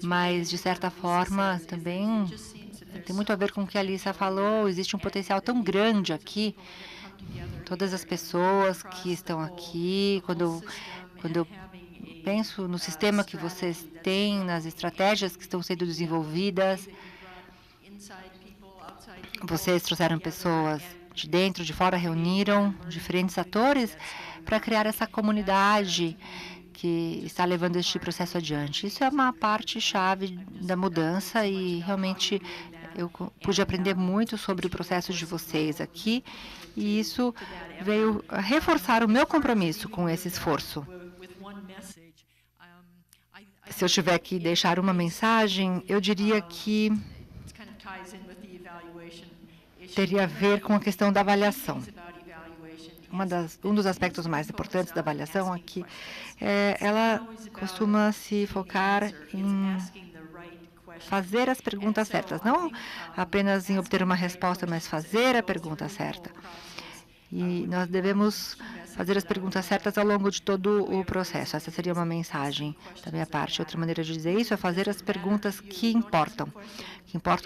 Mas, de certa forma, também tem muito a ver com o que a Alissa falou. Existe um potencial tão grande aqui. Todas as pessoas que estão aqui, quando eu penso no sistema que vocês têm, nas estratégias que estão sendo desenvolvidas, vocês trouxeram pessoas de dentro, de fora, reuniram diferentes atores para criar essa comunidade que está levando este processo adiante. Isso é uma parte-chave da mudança e realmente eu pude aprender muito sobre o processo de vocês aqui e isso veio reforçar o meu compromisso com esse esforço. Se eu tiver que deixar uma mensagem, eu diria que teria a ver com a questão da avaliação. Um dos aspectos mais importantes da avaliação é que ela costuma se focar em fazer as perguntas certas, não apenas em obter uma resposta, mas fazer a pergunta certa. E nós devemos fazer as perguntas certas ao longo de todo o processo. Essa seria uma mensagem da minha parte. Outra maneira de dizer isso é fazer as perguntas que importam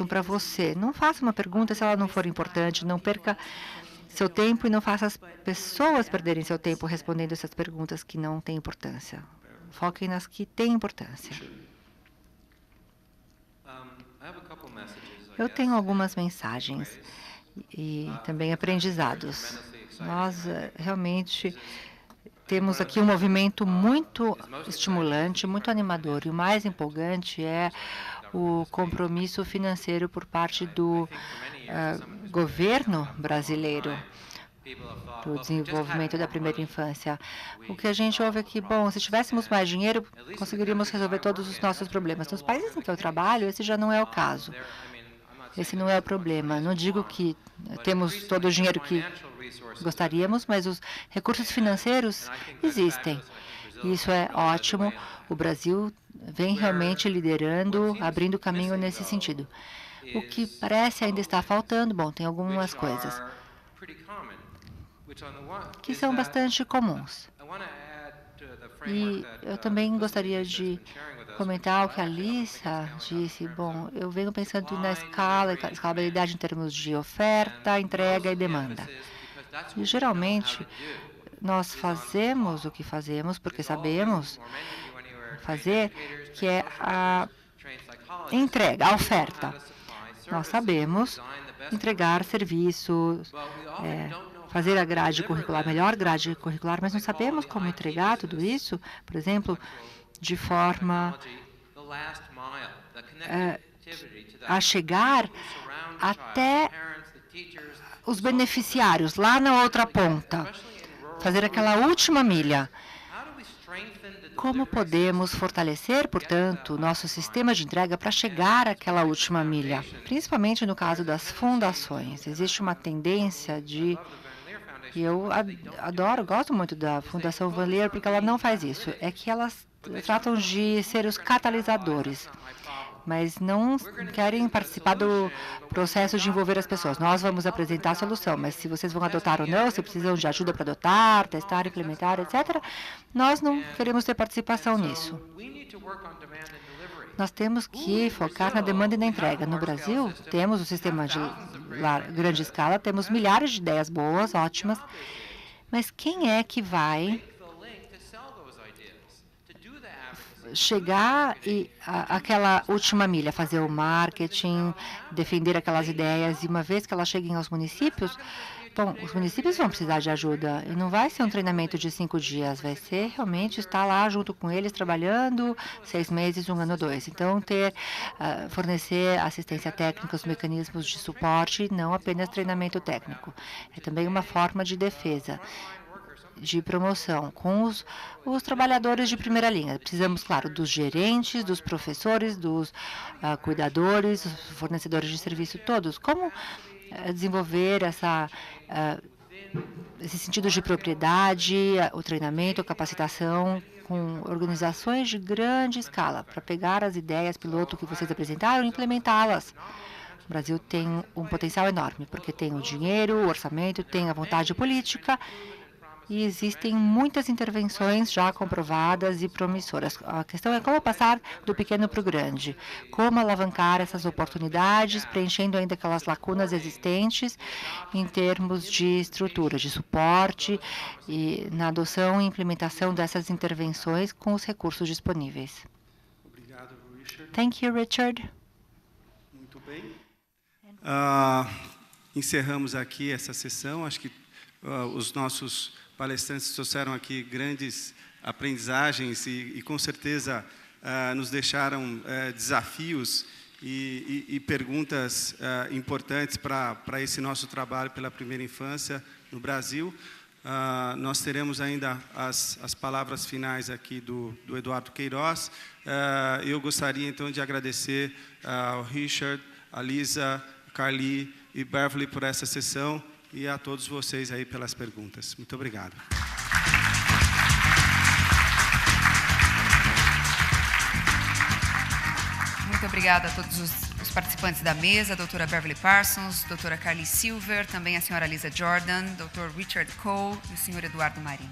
para você. Não faça uma pergunta se ela não for importante, não perca seu tempo e não faça as pessoas perderem seu tempo respondendo essas perguntas que não têm importância. Foquem nas que têm importância. Eu tenho algumas mensagens e também aprendizados. Nós realmente temos aqui um movimento muito estimulante, muito animador. E o mais empolgante é o compromisso financeiro por parte do governo brasileiro para o desenvolvimento da primeira infância. O que a gente ouve aqui, bom, se tivéssemos mais dinheiro, conseguiríamos resolver todos os nossos problemas. Nos países em que eu trabalho, esse já não é o caso. Esse não é o problema. Não digo que temos todo o dinheiro que gostaríamos, mas os recursos financeiros existem. Isso é ótimo. O Brasil vem realmente liderando, abrindo caminho nesse sentido. O que parece ainda estar faltando, bom, tem algumas coisas que são bastante comuns. E eu também gostaria de comentar o que a Alissa disse. Bom, eu venho pensando na escalabilidade em termos de oferta, entrega e demanda. E, geralmente, nós fazemos o que fazemos porque sabemos fazer, que é a entrega, a oferta. Nós sabemos entregar serviços, fazer a grade curricular, melhor grade curricular, mas não sabemos como entregar tudo isso, por exemplo, de forma a chegar até os beneficiários, lá na outra ponta, fazer aquela última milha. Como podemos fortalecer, portanto, nosso sistema de entrega para chegar àquela última milha? Principalmente no caso das fundações. Existe uma tendência de... E eu gosto muito da Fundação Van Leer, porque ela não faz isso. É que elas tratam de ser os catalisadores, mas não querem participar do processo de envolver as pessoas. Nós vamos apresentar a solução, mas se vocês vão adotar ou não, se precisam de ajuda para adotar, testar, implementar, etc., nós não queremos ter participação nisso. Nós temos que focar na demanda e na entrega. No Brasil, temos o sistema de grande escala, temos milhares de ideias boas, ótimas, mas quem é que vai chegar e aquela última milha, fazer o marketing, defender aquelas ideias, e uma vez que elas cheguem aos municípios, bom, os municípios vão precisar de ajuda, e não vai ser um treinamento de 5 dias, vai ser realmente estar lá junto com eles, trabalhando 6 meses, 1 ano, 2. Então, fornecer assistência técnica, os mecanismos de suporte, não apenas treinamento técnico. É também uma forma de defesa, de promoção com os trabalhadores de primeira linha. Precisamos, claro, dos gerentes, dos professores, dos cuidadores, dos fornecedores de serviço, todos. Como desenvolver esse sentido de propriedade, o treinamento, a capacitação com organizações de grande escala, para pegar as ideias piloto que vocês apresentaram e implementá-las. O Brasil tem um potencial enorme, porque tem o dinheiro, o orçamento, tem a vontade política, e existem muitas intervenções já comprovadas e promissoras. A questão é como passar do pequeno para o grande, como alavancar essas oportunidades, preenchendo ainda aquelas lacunas existentes em termos de estrutura, de suporte e na adoção e implementação dessas intervenções com os recursos disponíveis. Obrigado, Richard. Thank you, Richard. Muito bem. Encerramos aqui essa sessão. Acho que os nossos palestrantes trouxeram aqui grandes aprendizagens e com certeza, nos deixaram desafios e perguntas importantes para esse nosso trabalho pela primeira infância no Brasil. Nós teremos ainda as palavras finais aqui do Eduardo Queiroz. Eu gostaria, então, de agradecer ao Richard, a Lisa, Carly e Beverly por essa sessão, e a todos vocês aí pelas perguntas. Muito obrigado. Muito obrigada a todos os participantes da mesa, a doutora Beverly Parsons, doutora Carly Silver, também a senhora Lisa Jordan, doutor Richard Cole e o senhor Eduardo Marinho.